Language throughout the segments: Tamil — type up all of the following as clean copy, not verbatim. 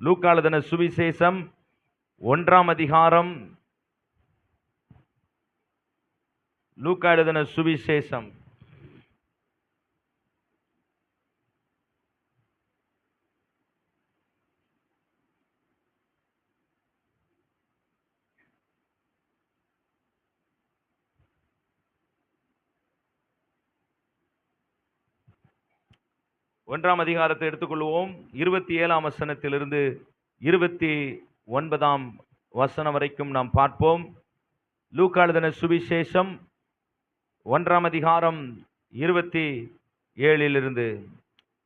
லூக்கா எழுதின சுவிசேஷம் 1ஆம் அதிகாரம். லூக்கா எழுதின சுவிசேஷம் 1ஆம் அதிகாரத்தை எடுத்துக்கொள்வோம். 27ஆம் வசனத்திலிருந்து 29ஆம் வசனம் வரைக்கும் நாம் பார்ப்போம். லூக்கா எழுதின சுவிசேஷம் 1ஆம் அதிகாரம் 27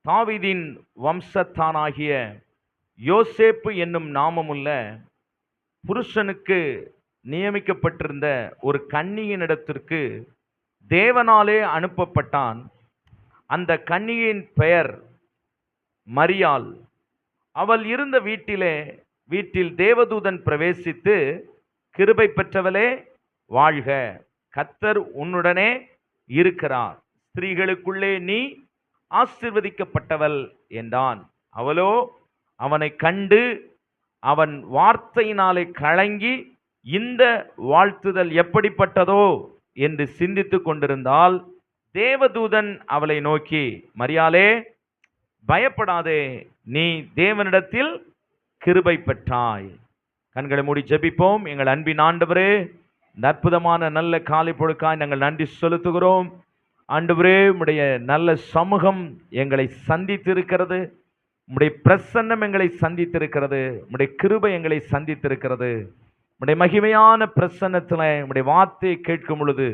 தாவீதின் வம்சத்தானாகிய யோசேப்பு என்னும் நாமமுள்ள புருஷனுக்கு நியமிக்கப்பட்டிருந்த ஒரு கன்னியினிடத்திற்கு தேவனாலே அனுப்பப்பட்டான். அந்த கன்னியின் பெயர் மரியாள். அவள் இருந்த வீட்டில் தேவதூதன் பிரவேசித்து, கிருபை பெற்றவளே வாழ்க, கர்த்தர் உன்னுடனே இருக்கிறார், ஸ்திரீகளுக்குள்ளே நீ ஆசீர்வதிக்கப்பட்டவள் என்றான். அவளோ அவனை கண்டு அவன் வார்த்தையினாலே கலங்கி, இந்த வாழ்த்துதல் எப்படிப்பட்டதோ என்று சிந்தித்துக் கொண்டிருந்தால், தேவதூதன் அவளை நோக்கி, மரியாளே பயப்படாதே, நீ தேவனிடத்தில் கிருபை பெற்றாய். கண்களை மூடி ஜெபிப்போம். எங்கள் அன்பின் ஆண்டவரே, இந்த அற்புதமான நல்ல காலை பொழுதுக்காய் நாங்கள் நன்றி செலுத்துகிறோம். ஆண்டவரே, உம்முடைய நல்ல சமூகம் எங்களை சந்தித்திருக்கிறது, உம்முடைய பிரசன்னம் எங்களை சந்தித்திருக்கிறது, உம்முடைய கிருபை எங்களை சந்தித்திருக்கிறது. உம்முடைய மகிமையான பிரசன்னத்தில் உம்முடைய வார்த்தையை கேட்கும் பொழுது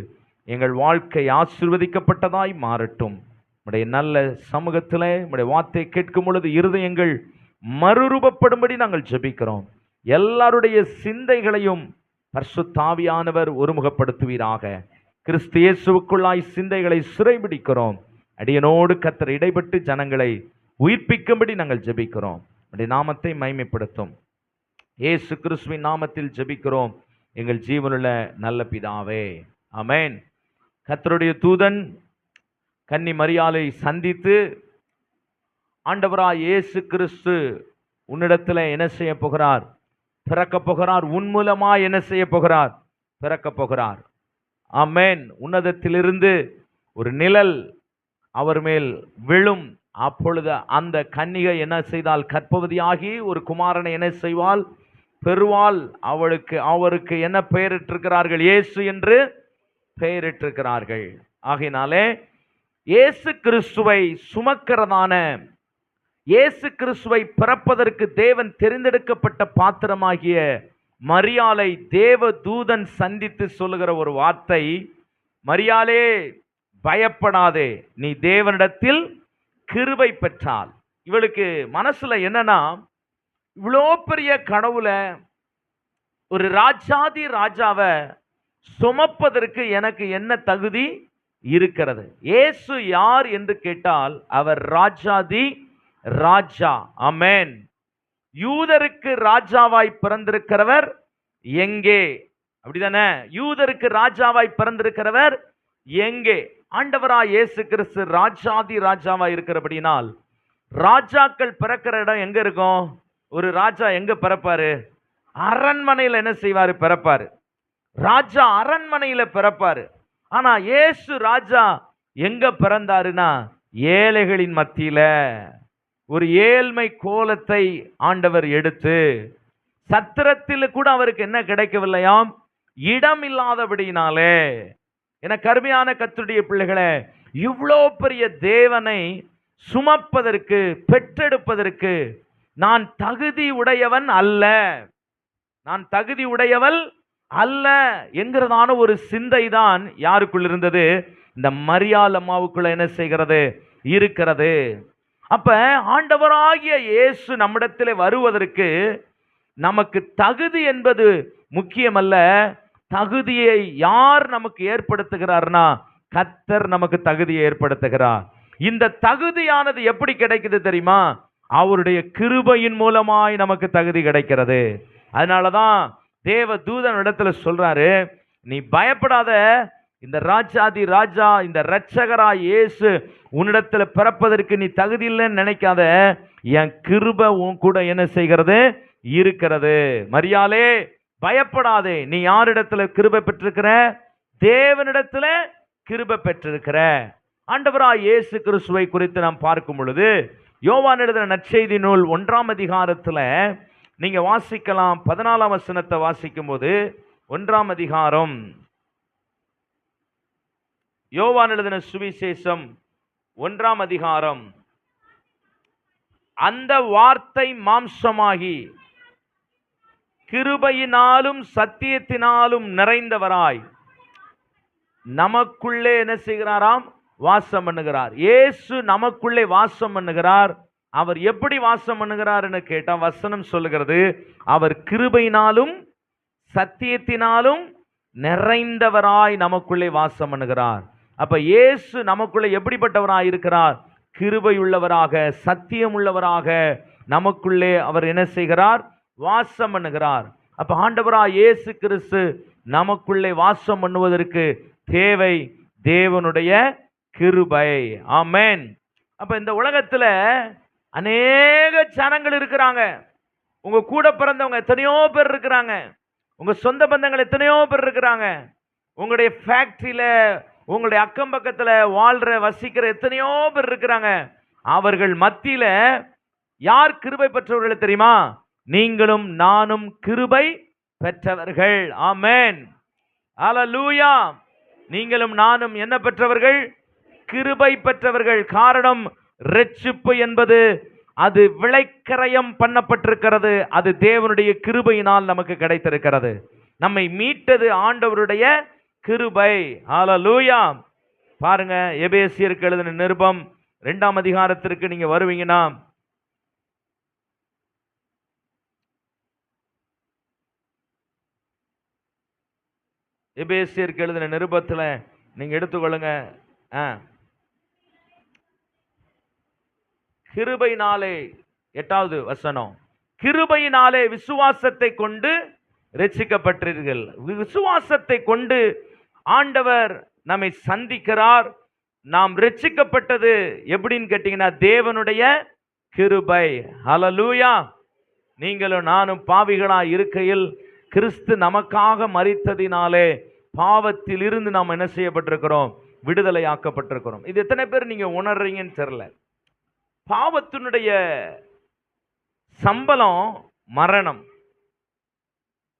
எங்கள் வாழ்க்கை ஆசீர்வதிக்கப்பட்டதாய் மாறட்டும். உம்முடைய நல்ல சமூகத்தில் உம்முடைய வார்த்தையை கேட்கும் பொழுது இருதயங்கள் மறுரூபப்படும்படி நாங்கள் ஜெபிக்கிறோம். எல்லாருடைய சிந்தைகளையும் பரிசுத்த ஆவியானவர் ஒருமுகப்படுத்துவீராக. கிறிஸ்து இயேசுவுக்குள்ளாய் சிந்தைகளை சிறைபிடிக்கிறோம். அடியனோடு கர்த்தர் இடைப்பட்டு ஜனங்களை உயிர்ப்பிக்கும்படி நாங்கள் ஜெபிக்கிறோம். உம்முடைய நாமத்தை மகிமைப்படுத்தும். இயேசு கிறிஸ்துவின் நாமத்தில் ஜெபிக்கிறோம் எங்கள் ஜீவனுள்ள நல்ல பிதாவே, ஆமென். கர்த்தருடைய தூதன் கன்னி மரியாளை சந்தித்து, ஆண்டவராய் இயேசு கிறிஸ்து உன்னிடத்தில் என்ன செய்ய போகிறார்? பிறக்க போகிறார். உன் மூலமாய் என்ன செய்ய போகிறார்? பிறக்க போகிறார். ஆமென். உன்னதத்திலிருந்து ஒரு நிழல் அவர் மேல் விழும். அப்பொழுது அந்த கன்னிகை என்ன செய்தால்? கர்ப்பவதியாகி ஒரு குமாரனை என்ன செய்வாள்? பெறுவாள். அவருக்கு என்ன பெயரிட்டிருக்கிறார்கள்? இயேசு என்று பெயரிட்டிருக்கிறார்கள். ஆகையினாலே இயேசு கிறிஸ்துவை சுமக்கிறதான, இயேசு கிறிஸ்துவை பிறப்பதற்கு தேவன் தெரிந்தெடுக்கப்பட்ட பாத்திரமாகிய மரியாளை தேவ தூதன் சந்தித்து சொல்லுகிற ஒரு வார்த்தை, மரியாளே பயப்படாதே, நீ தேவனிடத்தில் கிருபை பெற்றாள். இவளுக்கு மனசுல என்னன்னா, இவ்வளோ பெரிய கடவுளை, ஒரு ராஜாதி ராஜாவை சுமப்பதற்கு எனக்கு என்ன தகுதி இருக்கிறது? இயேசு யார் என்று கேட்டால் அவர் ராஜாதி ராஜா. ஆமென். யூதருக்கு ராஜாவாய் பிறந்திருக்கிறவர் எங்கே? அப்படிதானே? யூதருக்கு ராஜாவாய் பிறந்திருக்கிறவர் எங்கே? ஆண்டவராய் இயேசு கிறிஸ்து ராஜாதி ராஜாவாய் இருக்கிறபடினால், ராஜாக்கள் பிறக்கிற இடம் எங்க இருக்கும்? ஒரு ராஜா எங்க பிறப்பாரு? அரண்மனையில் என்ன செய்வாரு? பிறப்பாரு. ராஜா அரண்மனையில பிறப்பாரு. ஆனா இயேசு ராஜா எங்க பிறந்தாருன்னா, ஏழைகளின் மத்தியில ஒரு ஏழ்மை கோலத்தை ஆண்டவர் எடுத்து, சத்திரத்தில் கூட அவருக்கு என்ன கிடைக்கவில்லையாம்? இடம் இல்லாதபடினாலே. என கருமையான கர்த்தருடைய பிள்ளைகளே, இவ்வளோ பெரிய தேவனை சுமப்பதற்கு, பெற்றெடுப்பதற்கு நான் தகுதி உடையவன் அல்ல, நான் தகுதி உடையவள் அல்ல என்கிறதான ஒரு சிந்தை தான் யாருக்குள் இருந்தது? இந்த மரியாள் அம்மாவுக்குள்ள என்ன செய்கிறது? இருக்கிறது. அப்ப ஆண்டவராகிய இயேசு நம்மிடத்தில் வருவதற்கு நமக்கு தகுதி என்பது முக்கியமல்ல. தகுதியை யார் நமக்கு ஏற்படுத்துகிறார்னா, கர்த்தர் நமக்கு தகுதியை ஏற்படுத்துகிறார். இந்த தகுதியானது எப்படி கிடைக்குது தெரியுமா? அவருடைய கிருபையின் மூலமாய் நமக்கு தகுதி கிடைக்கிறது. அதனாலதான் தேவ தூதன் இடத்துல சொல்றாரு, நீ பயப்படாத, இந்த ராஜாதி ராஜா, இந்த இரட்சகராய் இயேசு உன்னிடத்துல பிறப்பதற்கு நீ தகுதி இல்லைன்னு நினைக்காத. என் கிருபை உன் கூட என்ன செய்கிறது? இருக்கிறது. மரியாளே, பயப்படாதே. நீ யாரிடத்துல கிருபை பெற்றிருக்கிற? தேவனிடத்துல கிருபை பெற்றிருக்கிற. ஆண்டவராய் இயேசு கிறிஸ்துவை குறித்து நாம் பார்க்கும் பொழுது யோவான் எழுதின நற்செய்தி நூல் 1ஆம் அதிகாரத்துல நீங்க வாசிக்கலாம். 14ஆம் வசனத்தை வாசிக்கும் போது, 1ஆம் அதிகாரம் யோவான் எழுதின சுவிசேஷம் 1ஆம் அதிகாரம், அந்த வார்த்தை மாம்சமாகி கிருபையினாலும் சத்தியத்தினாலும் நிறைந்தவராய் நமக்குள்ளே என்ன செய்கிறாராம்? வாசம் பண்ணுகிறார். இயேசு நமக்குள்ளே வாசம் பண்ணுகிறார். அவர் எப்படி வாசம் பண்ணுகிறார்னு கேட்டா வசனம் சொல்லுகிறது, அவர் கிருபையினாலும் சத்தியத்தினாலும் நிறைந்தவராய் நமக்குள்ளே வாசம் பண்ணுகிறார். அப்ப இயேசு நமக்குள்ளே எப்படிப்பட்டவராய் இருக்கிறார்? கிருபை உள்ளவராக, சத்தியம் உள்ளவராக நமக்குள்ளே அவர் என்ன செய்கிறார்? வாசம் பண்ணுகிறார். அப்ப ஆண்டவராய் இயேசு கிறிஸ்து நமக்குள்ளே வாசம் பண்ணுவதற்கு தேவை தேவனுடைய கிருபை. ஆமென். அப்ப இந்த உலகத்துல அநேக ஜனங்கள் இருக்கிறாங்க. உங்க கூட பிறந்தவங்க எத்தனையோ பேர் இருக்கிறாங்க. உங்க சொந்த பந்தங்கள் எத்தனையோ பேர் இருக்கிறாங்க. உங்களுடைய ஃபேக்டரியில, உங்களுடைய அக்கம் பக்கத்துல வாழ்ற வசிக்கிற எத்தனையோ பேர் இருக்கிறாங்க. அவர்கள் மத்தியில யார் கிருபை பெற்றவர்கள் தெரியுமா? நீங்களும் நானும் கிருபை பெற்றவர்கள். ஆமென். ஹல்லேலூயா. நீங்களும் நானும் என்ன பெற்றவர்கள்? கிருபை பெற்றவர்கள். காரணம், இரட்சிப்பு என்பது அது விளைக்கரையம் பண்ணப்பட்டிருக்கிறது. அது தேவனுடைய கிருபையினால் நமக்கு கிடைத்திருக்கிறது. நம்மை மீட்டது ஆண்டவருடைய கிருபை. ஹல்லேலூயா. பாருங்க, எபேசியருக்கு எழுதின நிருபம் 2ஆம் அதிகாரத்திற்கு நீங்க வருவீங்கன்னா, எபேசியருக்கு எழுதின நிருபத்துல நீங்க எடுத்துக்கொள்ளுங்க. கிருபையினாலே, 8வது வசனம், கிருபையினாலே விசுவாசத்தை கொண்டு ரட்சிக்கப்பட்டீர்கள். விசுவாசத்தை கொண்டு ஆண்டவர் நம்மை சந்திக்கிறார். நாம் ரட்சிக்கப்பட்டது எப்படின்னு கேட்டீங்கன்னா, தேவனுடைய கிருபை. ஹல்லேலூயா. நீங்களும் நானும் பாவிகளாய் இருக்கையில் கிறிஸ்து நமக்காக மரித்ததினாலே பாவத்தில் இருந்து நாம் என்ன செய்யப்பட்டிருக்கிறோம்? விடுதலை ஆக்கப்பட்டிருக்கிறோம். இது எத்தனை பேர் நீங்க உணர்றீங்கன்னு தெரியல. பாவத்தினுடைய சம்பளம் மரணம்.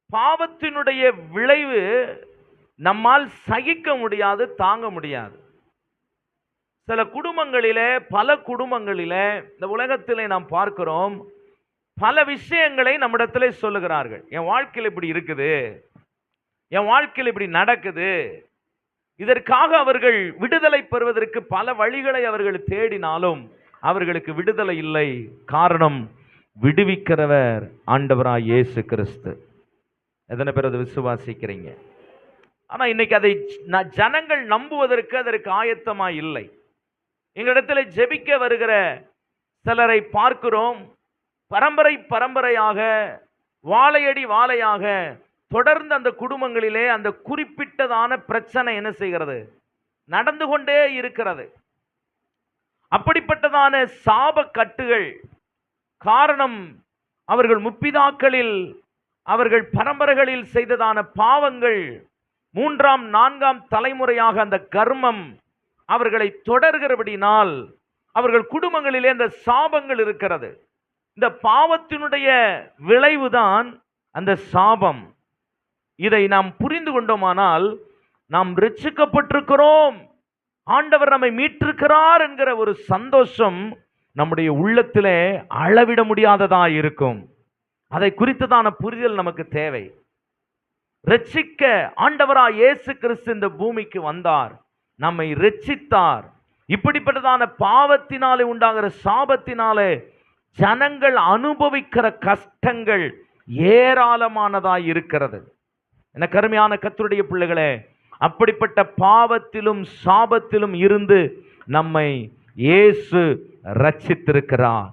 பாவத்தினுடைய விளைவு நம்மால் சகிக்க முடியாது, தாங்க முடியாது. சில குடும்பங்களிலே, பல குடும்பங்களிலே இந்த உலகத்திலே நாம் பார்க்கிறோம், பல விஷயங்களை நம்மிடத்திலே சொல்லுகிறார்கள். என் வாழ்க்கையில் இப்படி இருக்குது, என் வாழ்க்கையில் இப்படி நடக்குது. இதற்காக அவர்கள் விடுதலை பெறுவதற்கு பல வழிகளை அவர்கள் தேடினாலும் அவர்களுக்கு விடுதலை இல்லை. காரணம், விடுவிக்கிறவர் ஆண்டவராய் இயேசு கிறிஸ்து. எத்தனை பேர் அதை விசுவாசிக்கிறீங்க? ஆனா இன்னைக்கு அதை ஜனங்கள் நம்புவதற்கு அதற்கு ஆயத்தமா இல்லை. எங்களிடத்துல ஜெபிக்க வருகிற சிலரை பார்க்கிறோம், பரம்பரை பரம்பரையாக, வாழையடி வாழையாக தொடர்ந்து அந்த குடும்பங்களிலே அந்த குறிப்பிட்டதான பிரச்சனை என்ன செய்கிறது? நடந்து கொண்டே இருக்கிறது. அப்படிப்பட்டதான சாப கட்டுகள். காரணம், அவர்கள் முற்பிதாக்களில், அவர்கள் பரம்பரைகளில் செய்ததான பாவங்கள் 3ஆம் 4ஆம் தலைமுறையாக அந்த கர்மம் அவர்களை தொடர்கிறபடினால் அவர்கள் குடும்பங்களிலே அந்த சாபங்கள் இருக்கிறது. இந்த பாவத்தினுடைய விளைவுதான் அந்த சாபம். இதை நாம் புரிந்து கொண்டோமானால் நாம் ரட்சிக்கப்பட்டிருக்கிறோம், ஆண்டவர் நம்மை மீட்டிருக்கிறார் என்கிற ஒரு சந்தோஷம் நம்முடைய உள்ளத்திலே அளவிட முடியாததா இருக்கும். அதை குறித்ததான புரிதல் நமக்கு தேவை. ரட்சிக்க ஆண்டவராய் இயேசு கிறிஸ்து இந்த பூமிக்கு வந்தார், நம்மை ரட்சித்தார். இப்படிப்பட்டதான பாவத்தினாலே உண்டாகிற சாபத்தினாலே ஜனங்கள் அனுபவிக்கிற கஷ்டங்கள் ஏராளமானதாய் இருக்கிறது. என கருமையான கர்த்தருடைய பிள்ளைகளே, அப்படிப்பட்ட பாவத்திலும் சாபத்திலும் இருந்து நம்மை இயேசு ரட்சித்திருக்கிறார்.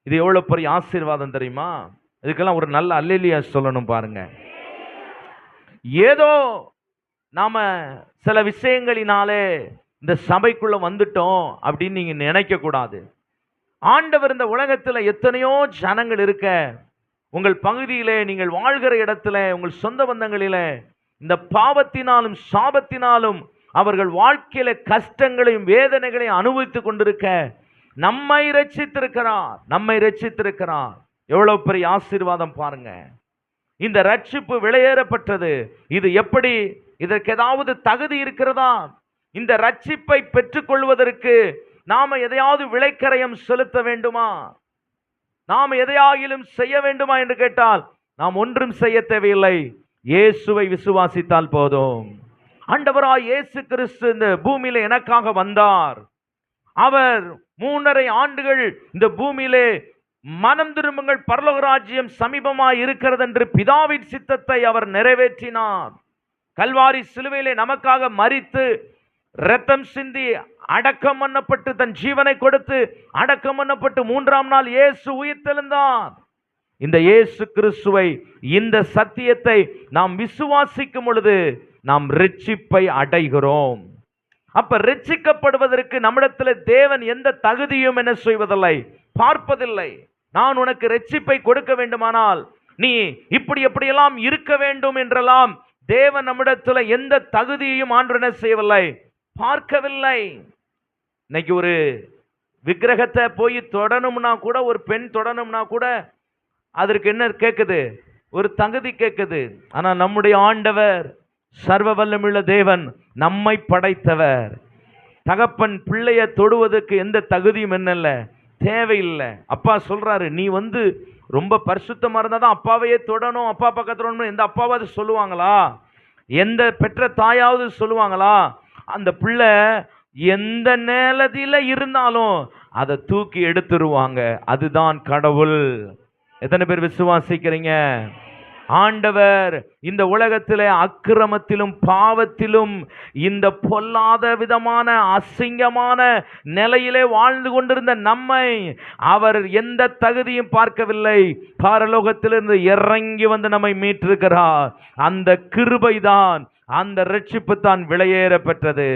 இது எவ்வளவு பெரிய ஆசீர்வாதம் தெரியுமா? இதுக்கெல்லாம் ஒரு நல்ல அல்லேலூயா சொல்லணும் பாருங்க. ஏதோ நாம சில விஷயங்களினாலே இந்த சபைக்குள்ள வந்துட்டோம் அப்படின்னு நீங்க நினைக்க கூடாது. ஆண்டவர் இந்த உலகத்துல எத்தனையோ ஜனங்கள் இருக்க, உங்கள் பகுதியிலே நீங்கள் வாழ்கிற இடத்துல உங்கள் சொந்த பந்தங்களிலே இந்த பாவத்தினாலும் சாபத்தினாலும் அவர்கள் வாழ்க்கையில கஷ்டங்களையும் வேதனைகளையும் அனுபவித்துக் கொண்டிருக்க நம்மை ரட்சித்திருக்கிறார். எவ்வளவு பெரிய ஆசீர்வாதம் பாருங்க. இந்த ரட்சிப்பு விலையேறப்பட்டது. இது எப்படி? இதற்கு ஏதாவது தகுதி இருக்கிறதா? இந்த ரட்சிப்பை பெற்றுக்கொள்வதற்கு நாம எதையாவது விலைக்கரையம் செலுத்த வேண்டுமா? நாம் எதையாகிலும் செய்ய வேண்டுமா என்று கேட்டால் நாம் ஒன்றும் செய்ய தேவையில்லை. இயேசுவை விசுவாசித்தால் போதும். ஆண்டவராய் இயேசு கிறிஸ்து இந்த பூமியில எனக்காக வந்தார். அவர் 3.5 ஆண்டுகள் இந்த பூமியிலே மனம் திரும்புங்கள், பரலோக ராஜ்யம் சமீபமாய் இருக்கிறது என்று பிதாவின் சித்தத்தை அவர் நிறைவேற்றினார். கல்வாரி சிலுவையிலே நமக்காக மரித்து இரத்தம் சிந்தி அடக்கம் பண்ணப்பட்டு தன் ஜீவனை கொடுத்து அடக்கம் பண்ணப்பட்டு 3ஆம் நாள் இயேசு உயிர்த்தெழுந்தார். இந்த இயேசு கிறிஸ்துவை, இந்த சத்தியத்தை நாம் விசுவாசிக்கும் பொழுது நாம் இரட்சிப்பை அடைகிறோம். அப்ப ரட்சிக்கப்படுவதற்கு நம்மிடத்தில் தேவன் எந்த தகுதியும் என்ன செய்வதில்லை, பார்ப்பதில்லை. நான் உனக்கு ரட்சிப்பை கொடுக்க வேண்டுமானால் நீ இப்படி எப்படியெல்லாம் இருக்க வேண்டும் என்றெல்லாம் தேவன் நம்மிடத்தில் எந்த தகுதியையும் ஆண்டவர் என்ன செய்யவில்லை, பார்க்கவில்லை. இன்னைக்கு ஒரு விக்கிரகத்தை போய் தொடணும்னா கூட, ஒரு பெண் தொடணும்னா கூட அதற்கு என்ன கேட்குது, ஒரு தகுதி கேட்குது. ஆனா நம்முடைய ஆண்டவர் சர்வ வல்லமையுள்ள தேவன், நம்மை படைத்தவர். தகப்பன் பிள்ளைய தொடுவதற்கு எந்த தகுதியும் என்னல்ல, தேவையில்லை. அப்பா சொல்றாரு, நீ ரொம்ப பரிசுத்தமா இருந்தா தான் அப்பாவையே தொடணும், அப்பா பக்கத்துல எந்த அப்பாவாவது சொல்லுவாங்களா? எந்த பெற்ற தாயாவது சொல்லுவாங்களா? அந்த பிள்ளை எந்த நிலத்தில இருந்தாலும் அதை தூக்கி எடுத்துருவாங்க. அதுதான் கடவுள். எத்தனை பேர் விசுவாசிக்கிறீங்க? ஆண்டவர் இந்த உலகத்திலே அக்கிரமத்திலும் பாவத்திலும் இந்த பொல்லாத விதமான அசிங்கமான நிலையிலே வாழ்ந்து கொண்டிருந்த நம்மை அவர் எந்த தகுதியும் பார்க்கவில்லை. பரலோகத்திலிருந்து இறங்கி வந்து நம்மை மீட்டிருக்கிறார். அந்த கிருபை தான், அந்த ரட்சிப்பு தான் விலையேற பெற்றது.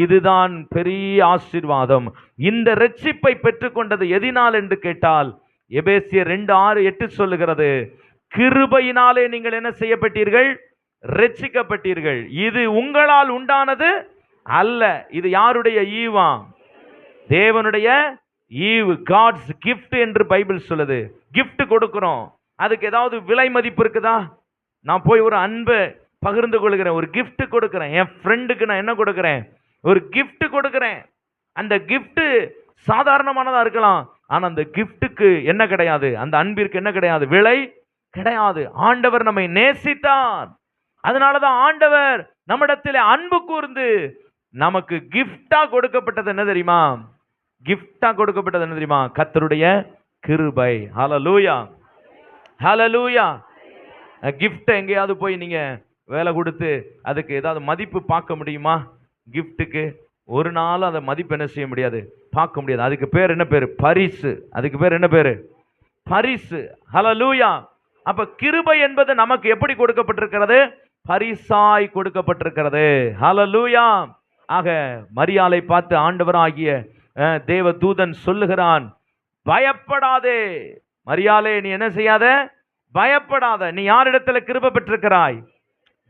இதுதான் பெரிய ஆசீர்வாதம். இந்த ரட்சிப்பை பெற்றுக்கொண்டது எதினால் என்று கேட்டால் எபேசியர் 2:6-8 சொல்லுகிறது, கிருபையினாலே நீங்கள் என்ன செய்யப்பட்டீர்கள், ரட்சிக்கப்பட்டீர்கள். இது உங்களால் உண்டானது அல்ல. இது யாருடைய ஈவா? தேவனுடைய ஈவு, காட்ஸ் கிஃப்ட் என்று பைபிள் சொல்லுது. கிஃப்ட் கொடுக்கிறோம், அதுக்கு ஏதாவது விலை மதிப்பு இருக்குதா? நான் போய் ஒரு அன்பை பகிர்ந்து கொள்கிறேன், ஒரு கிஃப்ட் கொடுக்கிறேன். என் ஃப்ரெண்டுக்கு நான் என்ன கொடுக்கிறேன், ஒரு கிஃப்ட் கொடுக்கிறேன். அந்த கிஃப்ட் சாதாரணமானதா இருக்கலாம், ஆனா அந்த கிஃப்ட்டுக்கு என்ன கிடையாது, அந்த அன்பிற்கு என்ன கிடையாது, விலை கிடையாது. ஆண்டவர் நம்மை நேசித்தார். அதனாலதான் ஆண்டவர் நம்மிடத்தில் அன்பு கூர்ந்து நமக்கு கிஃப்டா கொடுக்கப்பட்டது என்ன தெரியுமா? கிஃப்டா கொடுக்கப்பட்டது என்ன தெரியுமா? கர்த்தருடைய கிருபை. ஹல்லேலூயா, ஹல்லேலூயா. கிஃப்ட் எங்கேயாவது போய் நீங்க வேலை கொடுத்து அதுக்கு ஏதாவது மதிப்பு பார்க்க முடியுமா? கிஃப்ட்டுக்கு ஒரு நாள் அதை மதிப்பு என்ன செய்ய முடியாது, பார்க்க முடியாது. அதுக்கு பேர் என்ன பேரு? பரிசு. அதுக்கு பேர் என்ன பேரு? பரிசு. ஹல்லேலூயா. அப்ப கிருபை என்பது நமக்கு எப்படி கொடுக்கப்பட்டிருக்கிறது? பரிசாய் கொடுக்கப்பட்டிருக்கிறது. ஹல்லேலூயா. ஆக மரியாளை பார்த்து ஆண்டவராகிய தேவ தூதன் சொல்லுகிறான், பயப்படாதே மரியாளே, நீ என்ன செய்யாத, பயப்படாத. நீ யாரிடத்துல கிருபை பெற்றிருக்கிறாய்?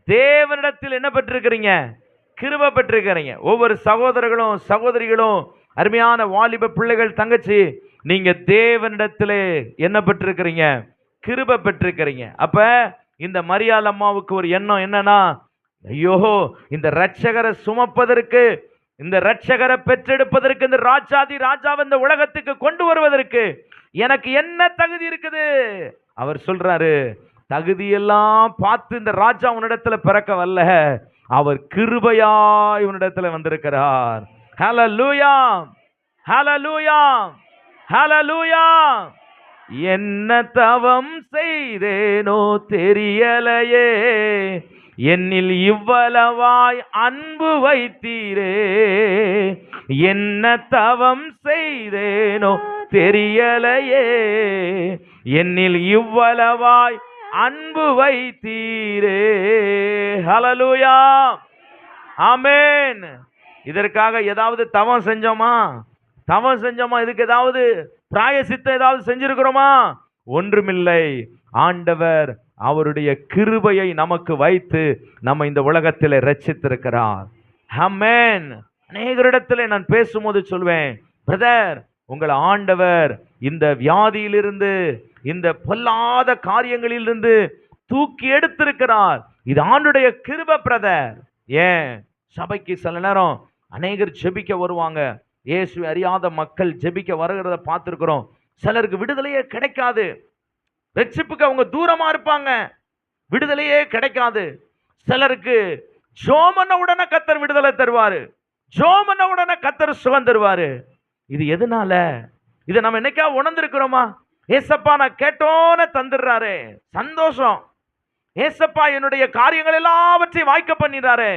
தேவனிடத்தில் என்ன பெற்றிருக்கிறீங்க? கிருபை பெற்றிருக்கிறீங்க. ஒவ்வொரு சகோதரர்களும் சகோதரிகளும், அருமையான வாலிப பிள்ளைகள், தங்கச்சி, நீங்க தேவனிடத்திலே என்ன பெற்றிருக்கிறீங்க? கிருபை பெற்றிருக்கிறீங்க. அப்ப இந்த மரியாள் அம்மாவுக்கு ஒரு எண்ணம் என்னன்னா, ஐயோ இந்த ரட்சகரை சுமப்பதற்கு, இந்த ரட்சகரை பெற்றெடுப்பதற்கு, இந்த ராஜாதி ராஜாவை இந்த உலகத்துக்கு கொண்டு வருவதற்கு எனக்கு என்ன தகுதி இருக்குது? அவர் சொல்றாரு, தகுதியெல்லாம் பார்த்து இந்த ராஜா உன்னிடத்துல பிறக்க வல்ல, அவர் கிருபையாய் உன்னிடத்துல வந்திருக்கிறார். ஹல்லேலூயா, ஹல்லேலூயா, ஹல்லேலூயா. என்ன தவம் செய்தேனோ தெரியலையே, என்னில் இவ்வளவாய் அன்பு வைத்தீரே. என்ன தவம் செய்தேனோ தெரியலையே, என்னில் இவ்வளவாய் அன்பு வைத்தீரே. ஹல்லேலூயா, ஆமென். இதற்காக ஏதாவது தவம் செஞ்சோமா? இதுக்கு ஏதாவது பிராயசித்தம் ஏதாவது செஞ்சிருக்கிறோமா? ஒன்றுமில்லை. ஆண்டவர் அவருடைய கிருபையை நமக்கு வைத்து நம்ம இந்த உலகத்தில் ரட்சித்திருக்கிறார். ஆமென். அநேகரிடத்தில் நான் பேசும்போது சொல்வேன், பிரதர், உங்கள் ஆண்டவர் இந்த வியாதியிலிருந்து, இந்த பொல்லாத காரியங்களிலிருந்து தூக்கி எடுத்திருக்கிறார். இது ஆண்டுடைய கிருபை பிரதர். ஏன் சபைக்கு சில நேரம் அநேகர் ஜெபிக்க வருவாங்க. இயேசு அறியாத மக்கள் ஜெபிக்க வருகிறத பார்த்திருக்கிறோம். சிலருக்கு விடுதலையே கிடைக்காது. ரட்சிப்புக்கு அவங்க தூரமா இருப்பாங்க, விடுதலையே கிடைக்காது. சிலருக்கு ஜோமன உடனே கத்தர் விடுதலை தருவாரு, ஜோமன உடனே கத்தர் சுகம் தருவாரு. இது எதனால? இதை நம்ம என்னைக்கா உணர்ந்திருக்கிறோமா? ஏசப்பா நான் கேட்டோன்னு தந்துடுறாரு, சந்தோஷம். ஏசப்பா என்னுடைய காரியங்கள் எல்லாவற்றையும் வாய்க்க பண்ணிடுறாரு,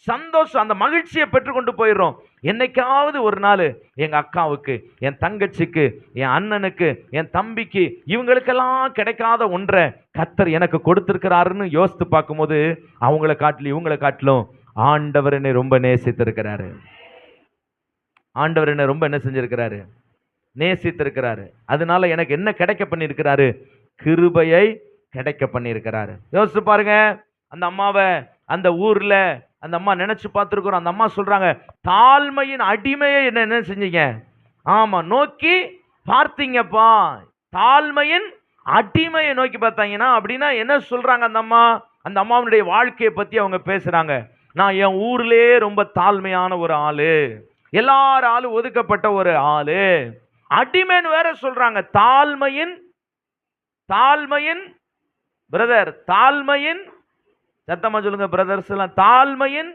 சந்தோஷம். அந்த மகிழ்ச்சியை பெற்றுக்கொண்டு போயிடுறோம். என்னைக்காவது ஒரு நாள் எங்க அக்காவுக்கு, என் தங்கச்சிக்கு, என் அண்ணனுக்கு, என் தம்பிக்கு, இவங்களுக்கெல்லாம் கிடைக்காத ஒன்றை கத்தர் எனக்கு கொடுத்திருக்கிறாருன்னு யோசித்து பார்க்கும்போது அவங்களை காட்டிலும் இவங்களை காட்டிலும் ஆண்டவர் என்னை ரொம்ப நேசித்திருக்கிறாரு. ஆண்டவர் என்ன ரொம்ப என்ன செஞ்சிருக்கிறாரு? நேசித்திருக்கிறாரு. அதனால எனக்கு என்ன கிடைக்க பண்ணியிருக்கிறாரு? கிருபையை கிடைக்க பண்ணியிருக்கிறாரு. யோசிச்சு பாருங்க. அந்த அம்மாவை அந்த ஊர்ல அந்த அம்மா நினைச்சு பார்த்துருக்குறோம். அந்த அம்மா சொல்றாங்க, தாழ்மையின் அடிமையை என்ன செஞ்சீங்க? ஆமா, நோக்கி பார்த்தீங்கப்பா. தாழ்மையின் அடிமையை நோக்கி பார்த்தாங்கன்னா அப்படின்னா என்ன சொல்றாங்க அந்த அம்மா? அந்த அம்மாவுடைய வாழ்க்கையை பத்தி அவங்க பேசுறாங்க. நான் என் ஊர்லயே ரொம்ப தாழ்மையான ஒரு ஆளு, எல்லாராலும் ஒதுக்கப்பட்ட ஒரு ஆளு, அடிமைன்னு வேற சொல்றாங்க. தாழ்மையின் பிரதர், தாழ்மையின், சத்தமா சொல்லுங்க பிரதர்ஸ் எல்லாம், தாழ்மையின்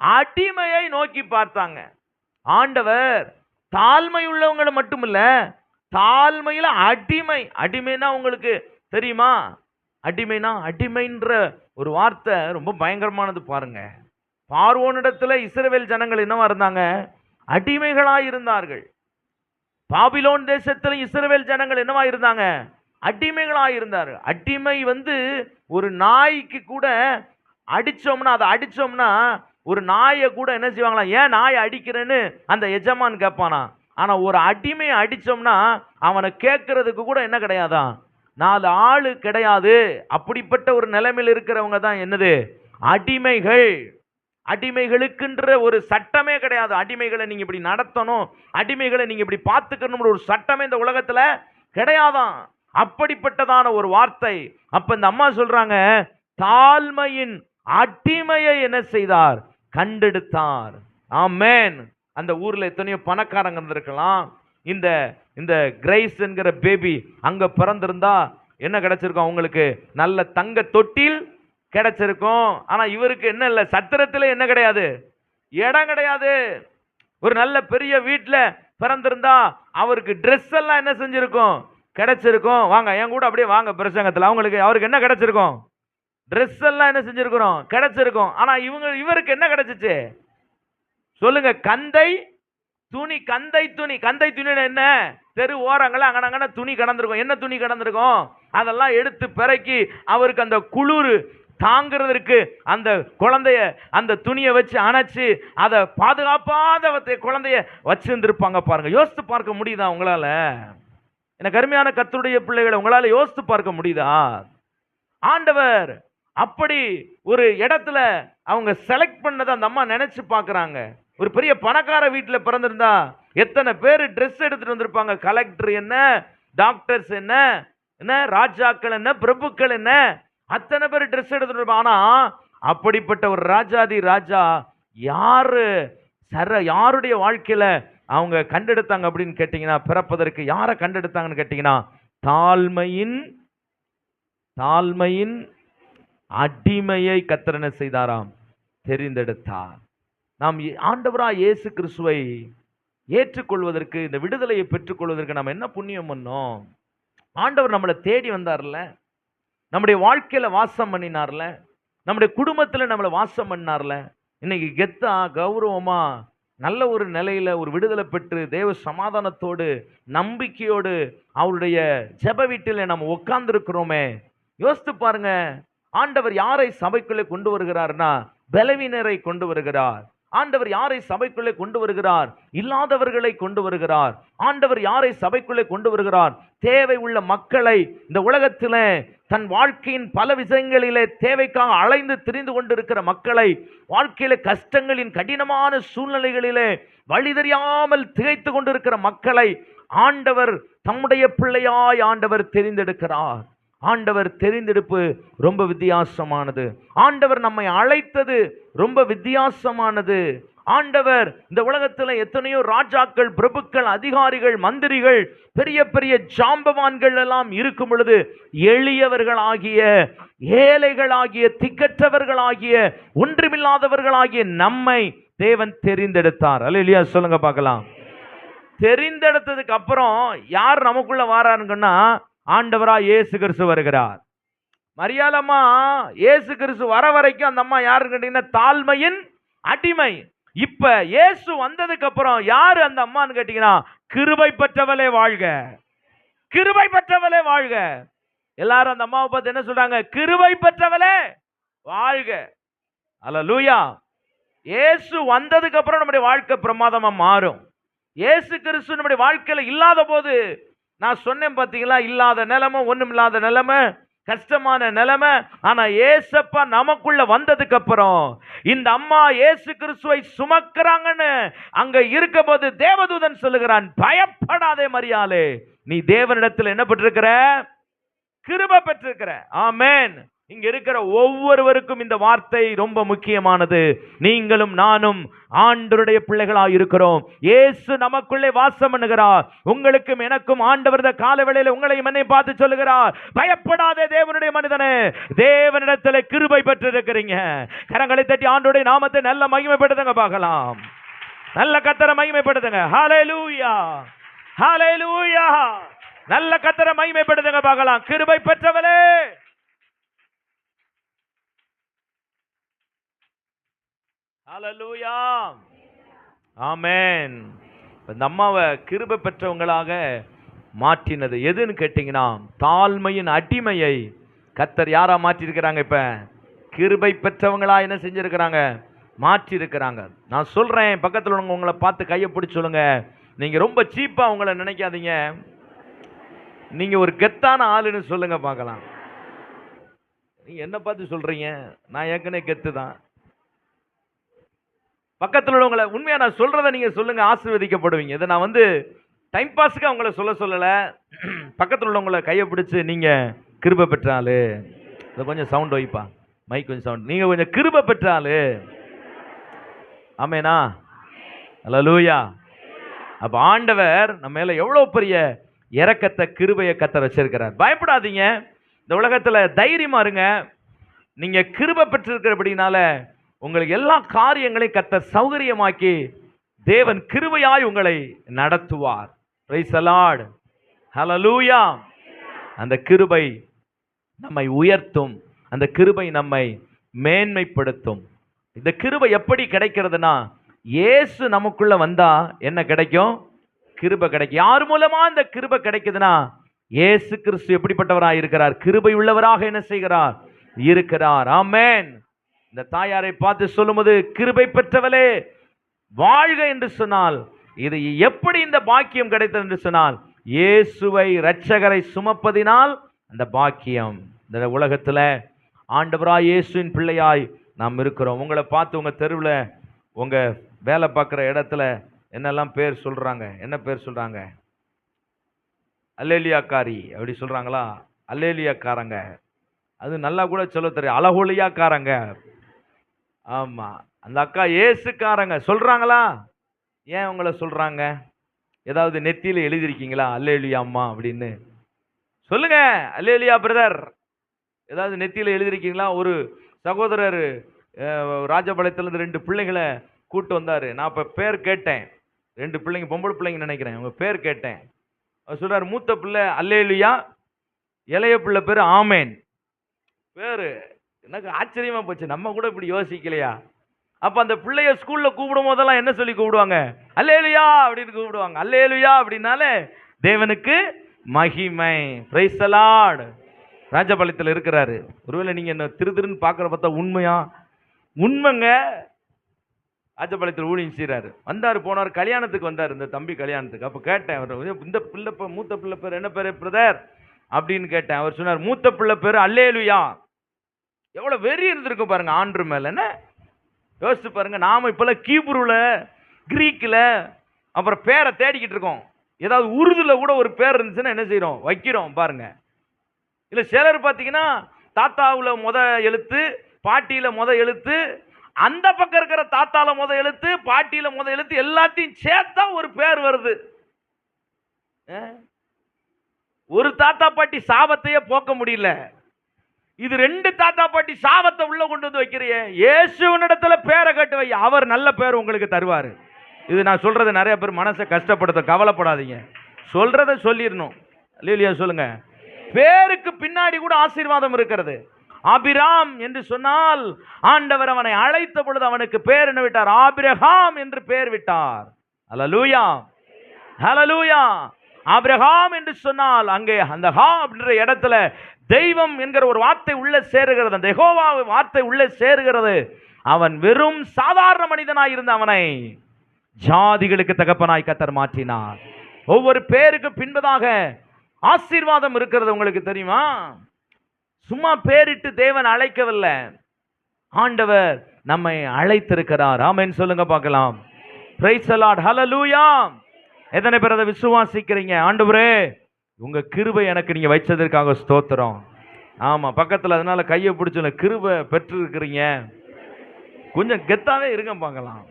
அடிமையை நோக்கி பார்த்தாங்க. ஆண்டவர் தாழ்மை உள்ளவங்களை மட்டுமில்ல, தாழ்மையில அடிமைனா உங்களுக்கு தெரியுமா? அடிமைன்ற ஒரு வார்த்தை ரொம்ப பயங்கரமானது. பாருங்க, பார்வோனிடத்துல இஸ்ரவேல் ஜனங்கள் என்னவா இருந்தாங்க? அடிமைகளாய் இருந்தார்கள். பாபிலோன் தேசத்துல இஸ்ரவேல் ஜனங்கள் என்னவா இருந்தாங்க? அடிமைகளாக இருந்தார். அடிமை ஒரு நாய்க்கு கூட அடிச்சோம்னா, அதை அடிச்சோம்னா ஒரு நாயை கூட என்ன செய்வாங்களா? ஏன் நாயை அடிக்கிறேன்னு அந்த எஜமான் கேட்பானா? ஆனா ஒரு அடிமையை அடிச்சோம்னா அவனை கேட்கறதுக்கு கூட என்ன கிடையாதான்? 4 ஆளு கிடையாது. அப்படிப்பட்ட ஒரு நிலைமையில் இருக்கிறவங்க தான் என்னது? அடிமைகள். அடிமைகளுக்குன்ற ஒரு சட்டமே கிடையாது. அடிமைகளை நீங்க இப்படி நடத்தணும், அடிமைகளை நீங்க இப்படி பார்த்துக்கணும் ஒரு சட்டமே இந்த உலகத்துல கிடையாதான். அப்படிப்பட்டதான ஒரு வார்த்தை. அப்ப இந்த அம்மா சொல்றாங்க, தாழ்மையின் அடிமையை என்ன செய்தார்? கண்டெடுத்தார். ஆமென். அந்த ஊர்ல எத்தனையோ பணக்காரங்க இருந்திருக்கலாம். இந்த இந்த கிரைஸ் என்கிற பேபி அங்க பிறந்திருந்தா என்ன கிடைச்சிருக்கும்? அவங்களுக்கு நல்ல தங்க தொட்டில் கிடைச்சிருக்கும். ஆனா இவருக்கு என்ன இல்லை? சத்திரத்தில் என்ன கிடையாது? இடம் கிடையாது. ஒரு நல்ல பெரிய வீட்டில் பிறந்திருந்தா அவருக்கு ட்ரெஸ் எல்லாம் என்ன செஞ்சிருக்கும்? கிடைச்சிருக்கும். வாங்க என் கூட அப்படியே வாங்க பிரசங்கத்தில். அவருக்கு என்ன கிடைச்சிருக்கும்? ட்ரெஸ் எல்லாம் என்ன செஞ்சிருக்கிறோம்? கிடைச்சிருக்கும். ஆனா இவருக்கு என்ன கிடைச்சிச்சு சொல்லுங்க? கந்தை துணி. கந்தை துணி என்ன? தெரு ஓரங்கள அங்கன துணி கடந்திருக்கும். என்ன துணி கடந்திருக்கும்? அதெல்லாம் எடுத்து பிறக்கி அவருக்கு அந்த குளிர் தாங்கிறதுக்கு அந்த குழந்தைய அந்த துணியை வச்சு அணைச்சு அதை பாதுகாப்பாத குழந்தைய வச்சிருந்திருப்பாங்க. பாருங்க, யோசித்து பார்க்க முடியுதா உங்களால? எனக்கு அருமையான கர்த்தருடைய பிள்ளைகளை, உங்களால யோசித்து பார்க்க முடியுதா? ஆண்டவர் அப்படி ஒரு இடத்துல அவங்க செலக்ட் பண்ணதை அந்த அம்மா நினைச்சு பார்க்கறாங்க. ஒரு பெரிய பணக்கார வீட்டில் பிறந்திருந்தா எத்தனை பேர் ட்ரெஸ் எடுத்துட்டு வந்திருப்பாங்க? கலெக்டர் என்ன, டாக்டர்ஸ் என்ன, ராஜாக்கள் என்ன, பிரபுக்கள் என்ன, அத்தனை பேர் ட்ரெஸ் எடுத்துட்டு இருப்பாங்க. ஆனா அப்படிப்பட்ட ஒரு ராஜாதி ராஜா யாருடைய வாழ்க்கையில அவங்க கண்டெடுத்தாங்க அப்படின்னு கேட்டீங்கன்னா, பிறப்பதற்கு யாரை கண்டெடுத்தாங்கன்னு கேட்டீங்கன்னா, தாழ்மையின் அடிமையை கர்த்தர் என்ன செய்தாராம்? தெரிந்தெடுத்தார். நாம் ஆண்டவராய் இயேசு கிறிஸ்துவை ஏற்றுக்கொள்வதற்கு, இந்த விடுதலையை பெற்றுக்கொள்வதற்கு நம்ம என்ன புண்ணியம் பண்ணோம்? ஆண்டவர் நம்மளை தேடி வந்தார்ல, நம்முடைய வாழ்க்கையில வாசம் பண்ணினார்ல, நம்முடைய குடும்பத்துல நம்மளை வாசம் பண்ணார்ல. இன்னைக்கு கெத்தா கௌரவமா நல்ல ஒரு நிலையில ஒரு விடுதலை பெற்று தேவ சமாதானத்தோடு நம்பிக்கையோடு அவருடைய ஜெப வீட்டில் நம்ம உட்கார்ந்து இருக்கிறோமே. யோசித்து பாருங்க, ஆண்டவர் யாரை சபைக்குள்ளே கொண்டு வருகிறார்னா, பலவீனரை கொண்டு வருகிறார். ஆண்டவர் யாரை சபைக்குள்ளே கொண்டு வருகிறார்? இல்லாதவர்களை கொண்டு வருகிறார். ஆண்டவர் யாரை சபைக்குள்ளே கொண்டு வருகிறார்? தேவை உள்ள மக்களை, இந்த உலகத்திலே தன் வாழ்க்கையின் பல விஷயங்களிலே தேவைக்காக அலைந்து திரிந்து கொண்டிருக்கிற மக்களை, வாழ்க்கையில கஷ்டங்களின் கடினமான சூழ்நிலைகளிலே வழி தெரியாமல் திகைத்து கொண்டிருக்கிற மக்களை ஆண்டவர் தம்முடைய பிள்ளையாய் ஆண்டவர் தெரிந்தெடுக்கிறார். ஆண்டவர் தெரிந்தெடுப்பு ரொம்ப வித்தியாசமானது. ஆண்டவர் நம்மை அழைத்தது ரொம்ப வித்தியாசமானது. ஆண்டவர் இந்த உலகத்தில் எத்தனையோ ராஜாக்கள், பிரபுக்கள், அதிகாரிகள், மந்திரிகள், பெரிய பெரிய ஜாம்பவான்கள் எல்லாம் இருக்கும் பொழுது எளியவர்களாகிய, ஏழைகளாகிய, திக்கற்றவர்களாகிய, ஒன்றுமில்லாதவர்களாகிய நம்மை தேவன் தெரிந்தெடுத்தார். அல்லேலூயா சொல்லுங்க பார்க்கலாம். தெரிந்தெடுத்ததுக்கு அப்புறம் யார் நமக்குள்ள வாராருங்கன்னா ஆண்டவரா இயேசு கிறிஸ்து வருகிறார். மரியாளம்மா இயேசு கிறிஸ்து வர வரைக்கும் அந்த அம்மா யாருன்னு கேட்டீங்கன்னா தாழ்மையின் அடிமை. இப்ப இயேசு வந்ததுக்கு அப்புறம் யாரு அந்த அம்மான்னு கேட்டீங்கன்னா கிருபை பெற்றவளே வாழ்க, கிருபை பெற்றவளே வாழ்க. எல்லாரும் அந்த அம்மாவை பார்த்து என்ன சொல்றாங்க? கிருபை பெற்றவளே வாழ்க. அல்லேலூயா. இயேசு வந்ததுக்கு அப்புறம் நம்முடைய வாழ்க்கை பிரமாதமா மாறும். இயேசு கிறிஸ்து நம்முடைய வாழ்க்கையில இல்லாத போது, நான் சொன்னேன் பார்த்தீங்களா, இல்லாத நிலைமை, ஒண்ணும் இல்லாத நிலைமை, கஷ்டமான நிலைமை. ஆனா ஏசப்பா நமக்குள்ள வந்ததுக்கு அப்புறம் இந்த அம்மா இயேசு கிறிஸ்துவை சுமக்கிறாங்கன்னு அங்க இருக்க போது தேவதூதன் சொல்லுகிறான், பயப்படாதே மரியாளே, நீ தேவனிடத்தில் என்ன பெற்றிருக்கிற? கிருபை பெற்றிருக்கிற. ஆமென். இங்க இருக்கிற ஒவ்வொருவருக்கும் இந்த வார்த்தை ரொம்ப முக்கியமானது. நீங்களும் நானும் ஆண்டவருடைய பிள்ளைகளாக இருக்கிறோம். இயேசு நமக்குள்ளே வாசம் பண்ணுகிறார். உங்களுக்கும் எனக்கும் ஆண்டவர் இந்த காலவேளையில உங்களையும் என்னை பார்த்து சொல்லுகிறார், பயப்படாதே தேவனுடைய மனிதனே, தேவனிடத்தில் கிருபை பெற்றிருக்கிறீங்க. கரங்களை தட்டி ஆண்டவருடைய நாமத்தை நல்ல மகிமைப்படுத்துங்க பார்க்கலாம். நல்ல கர்த்தரை மகிமைப்படுத்துங்க. ஹல்லேலூயா, ஹல்லேலூயா. நல்ல கர்த்தரை மகிமைப்படுத்துங்க பார்க்கலாம். கிருபை பெற்றவளே, ஹல்லேலூயா, ஆமென். இந்த அம்மாவை கிருபை பெற்றவங்களாக மாற்றினது எதுன்னு கேட்டீங்கன்னா தாழ்மையின் அடிமையை கர்த்தர் யாரா மாற்றிருக்கிறாங்க? இப்ப கிருபை பெற்றவங்களா என்ன செஞ்சிருக்கிறாங்க? மாற்றி இருக்கிறாங்க. நான் சொல்றேன், பக்கத்தில் உங்களை பார்த்து கையை பிடிச்சு சொல்லுங்க, நீங்க ரொம்ப சீப்பா உங்களை நினைக்காதீங்க, நீங்க ஒரு கெத்தான ஆளுன்னு சொல்லுங்க பார்க்கலாம். நீங்க என்ன பார்த்து சொல்றீங்க? நான் ஏற்கனவே கெத்து தான். பக்கத்தில் உள்ளவங்களை உண்மையா நான் சொல்றதை நீங்க சொல்லுங்க, ஆசீர்வதிக்கப்படுவீங்க. இதை நான் டைம் பாஸுக்கு அவங்கள சொல்லல. பக்கத்தில் உள்ளவங்களை கையை பிடிச்சு நீங்க கிருபை பெற்றாலு, இதை கொஞ்சம் சவுண்ட் வைப்பா, மைக் கொஞ்சம் சவுண்ட், நீங்க கொஞ்சம் கிருபை பெற்றாலு. ஆமேனா? அல்லேலூயா. அப்ப ஆண்டவர் நம்ம மேல எவ்வளவு பெரிய இரக்கத்தை, கிருபையை கர்த்தர் வச்சிருக்கிறார். பயப்படாதீங்க, இந்த உலகத்துல தைரியமா இருங்க. நீங்க கிருபை பெற்றிருக்கிறபடினால உங்களுக்கு எல்லா காரியங்களையும் கர்த்தர் சௌகரியமாக்கி தேவன் கிருபையாய் உங்களை நடத்துவார். பிரைஸ் தி லார்ட், ஹல்லேலூயா. அந்த கிருபை நம்மை உயர்த்தும், அந்த கிருபை நம்மை மேன்மைப்படுத்தும். இந்த கிருபை எப்படி கிடைக்கிறதுனா, இயேசு நமக்குள்ள வந்தா என்ன கிடைக்கும்? கிருபை கிடைக்கும். யார் மூலமா இந்த கிருபை கிடைக்குதுன்னா, இயேசு கிறிஸ்து எப்படிப்பட்டவராக இருக்கிறார்? கிருபை உள்ளவராக என்ன செய்கிறார்? இருக்கிறார். ஆமென். இந்த தாயாரை பார்த்து சொல்லும்போது கிருபை பெற்றவளே வாழ்க என்று சொன்னால், இது எப்படி இந்த பாக்கியம் கிடைத்தது என்று சொன்னால், இயேசுவை இரட்சகரை சுமப்பதினால் அந்த பாக்கியம். இந்த உலகத்தில் ஆண்டவராய் இயேசுவின் பிள்ளையாய் நாம் இருக்கிறோம். உங்களை பார்த்து உங்க தெருவில், உங்க வேலை பார்க்குற இடத்துல என்னெல்லாம் பேர் சொல்றாங்க? என்ன பேர் சொல்றாங்க? அல்லேலியாக்காரி அப்படி சொல்றாங்களா? அல்லேலியாக்காரங்க, அது நல்லா கூட சொல்ல தெரியும், அழகொலியாக்காரங்க. ஆமா, அந்த அக்கா ஏசுக்காரங்க சொல்றாங்களா? ஏன் உங்களை சொல்றாங்க? ஏதாவது நெத்தியில எழுதிருக்கீங்களா அல்லேலியா அம்மா அப்படின்னு? சொல்லுங்க, அல்லேலியா பிரதர். ஏதாவது நெத்தியில எழுதிருக்கீங்களா? ஒரு சகோதரர் ராஜபாளையத்திலிருந்து 2 பிள்ளைகளை கூட்டு வந்தாரு. நான் இப்ப பேர் கேட்டேன், 2 பிள்ளைங்க, பொம்பளை பிள்ளைங்க நினைக்கிறேன், அவங்க பேர் கேட்டேன். அவர் சொல்றாரு, மூத்த பிள்ளை அல்லேலியா, இளைய பிள்ளை பேரு ஆமேன். பேரு எனக்கு ஆச்சரியமா போச்சு, நம்ம கூட இப்படி யோசிக்கலையா? அப்ப அந்த பிள்ளைய ஸ்கூல்ல கூப்பிடும் போதெல்லாம் என்ன சொல்லி கூப்பிடுவாங்க? அல்லேலூயா அப்படின்னு கூப்பிடுவாங்க. அல்லேலூயா அப்படின்னாலே தேவனுக்கு மகிமை. Price the Lord. ராஜபாளையத்தில் இருக்கிறாரு. ஒருவேளை நீங்க என்ன திருன்னு பார்க்குற பார்த்தா உண்மையா உண்மைங்க. ஆச்சப்பாளையத்தில் ஊழியம் செய்கிறாரு. வந்தார், போனார், கல்யாணத்துக்கு வந்தார், இந்த தம்பி கல்யாணத்துக்கு. அப்போ கேட்டேன், அவர் இந்த பிள்ளை மூத்த பிள்ளை பேர் என்ன பேர் பிரதர் அப்படின்னு கேட்டேன். அவர் சொன்னார், மூத்த பிள்ளை பேர் அல்லேலுயா. எவ்வளோ வெறி இருந்திருக்கும் பாருங்க ஆண்டு மேல. என்ன யோசிச்சு பாருங்க. நாம இப்பெல்லாம் கீப்ரூல, கிரீக்கில் அப்புறம் பேரை தேடிக்கிட்டு இருக்கோம். ஏதாவது உருதுல கூட ஒரு பேர் இருந்துச்சுன்னா என்ன செய்யறோம், வைக்கிறோம் பாருங்க. இல்லை சிலர் பார்த்தீங்கன்னா தாத்தாவுல முத எழுத்து, பாட்டியில முத எழுத்து, அந்த பக்கம் இருக்கிற தாத்தால முத எழுத்து, பாட்டியில முத எழுத்து, எல்லாத்தையும் சேர்த்தா ஒரு பேர் வருது. ஒரு தாத்தா பாட்டி சாபத்தையே போக்க முடியல. இது 2 தாத்தா பாட்டி சாபத்தை உள்ள கொண்டு வந்து வைக்கிறிய. இயேசுவினிடத்துல பேரை கட்டு வை, அவர் நல்ல பேர் உங்களுக்கு தருவாரு. இது நான் சொல்றது நிறைய பேர் மனசை கஷ்டப்படுத்த, கவலைப்படாதீங்க. சொல்றதை சொல்லிடணும். இல்லையா சொல்லுங்க. பேருக்கு பின்னாடி கூட ஆசீர்வாதம் இருக்கிறது. ஆபிராம் என்று சொன்னால் ஆண்டவர் அவனை அழைத்த பொழுது அவனுக்கு பேர் என்ன விட்டார்? ஆபிரகாம் என்று பெயர் விட்டார். ஹல்லேலூயா, ஹல்லேலூயா. ஆபிரகாம் என்று சொன்னால் அங்கே அந்த ஹா அப்படின்ற இடத்துல தெய்வம் என்கிற ஒரு வார்த்தை உள்ளே சேருகிறது. அந்த யெகோவா வார்த்தை உள்ளே சேருகிறது. அவன் வெறும் சாதாரண மனிதனாய் இருந்த அவனை ஜாதிகளுக்கு தகப்பனாய் கர்த்தர் மாற்றினார். ஒவ்வொரு பேருக்கு பின்பதாக ஆசீர்வாதம் இருக்கிறது. உங்களுக்கு தெரியுமா? சும்மா பேரிட்டு தேவன் அழைக்கவில்லை, ஆண்டவர் நம்மை அழைத்திருக்கிறார். ஆமென் சொல்லுங்க பார்க்கலாம். பிரைஸ் தி லார்ட், ஹல்லேலூயா. எத்தனை பேர் அதை விசுவாசிக்கிறீங்க? ஆண்டவரே உங்க கிருபை எனக்கு நீங்க வைச்சதற்காக ஸ்தோத்திரம். ஆமா, பக்கத்துல அதனால கையை பிடிச்சல கிருபை பெற்று இருக்கிறீங்க. கொஞ்சம் கெத்தாவே இருங்க பார்க்கலாம்.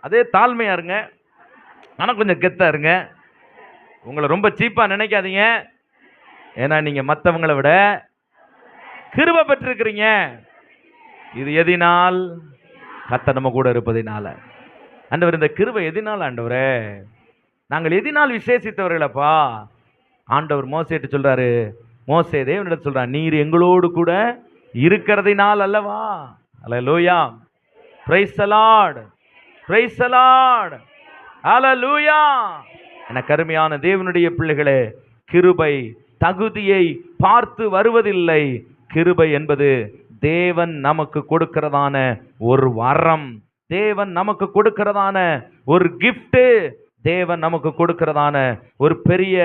அதே தாழ்மையா இருங்க, ஆனா கொஞ்சம் கெத்தா இருங்க. உங்களை ரொம்ப சீப்பா நினைக்காதீங்க. ஏன்னா நீங்க மற்றவங்களை விட கிருபை பெற்றிருக்கிறீங்க. இது எதினால்? கர்த்தர் நம்ம கூட இருப்பதினால. ஆண்டவர் இந்த கிருபை எதினால்? ஆண்டவரே நாங்கள் எதினால் விசேஷித்தவர்களப்பா. ஆண்டவர் மோசேட்டு சொல்றாரு, மோசே தேவனிடத்தில் சொல்றார், நீர் எங்களோடு கூட இருக்கிறதினால் அல்லவா. Hallelujah, praise the Lord, praise the Lord, hallelujah. எனக்கு அருமையான தேவனுடைய பிள்ளைகளே, கிருபை தகுதியை பார்த்து வருவதில்லை. கிருபை என்பது தேவன் நமக்கு கொடுக்கிறதான ஒரு வரம், தேவன் நமக்கு கொடுக்கிறதான ஒரு gift, தேவன் நமக்கு கொடுக்கிறதான ஒரு பெரிய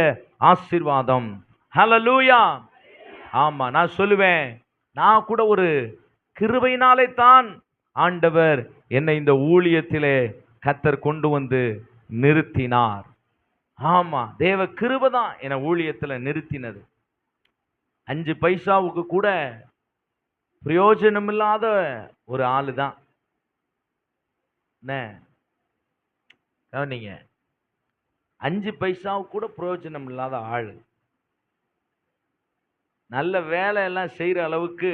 ஆசீர்வாதம். ஹல்லேலூயா. ஆமா, நான் சொல்லுவேன், நான் கூட ஒரு கிருபையினாலே தான் ஆண்டவர் என்னை இந்த ஊழியத்திலே கர்த்தர் கொண்டு வந்து நிறுத்தினார். ஆமா, தேவ கிருபை தான் என்னை ஊழியத்தில் நிறுத்தினது. 5 பைசாவுக்கு கூட பிரயோஜனம் இல்லாத ஒரு ஆளு தான். நீங்க 5 பைசாவுக்கு கூட பிரயோஜனம் இல்லாத ஆளு. நல்ல வேலை எல்லாம் செய்யற அளவுக்கு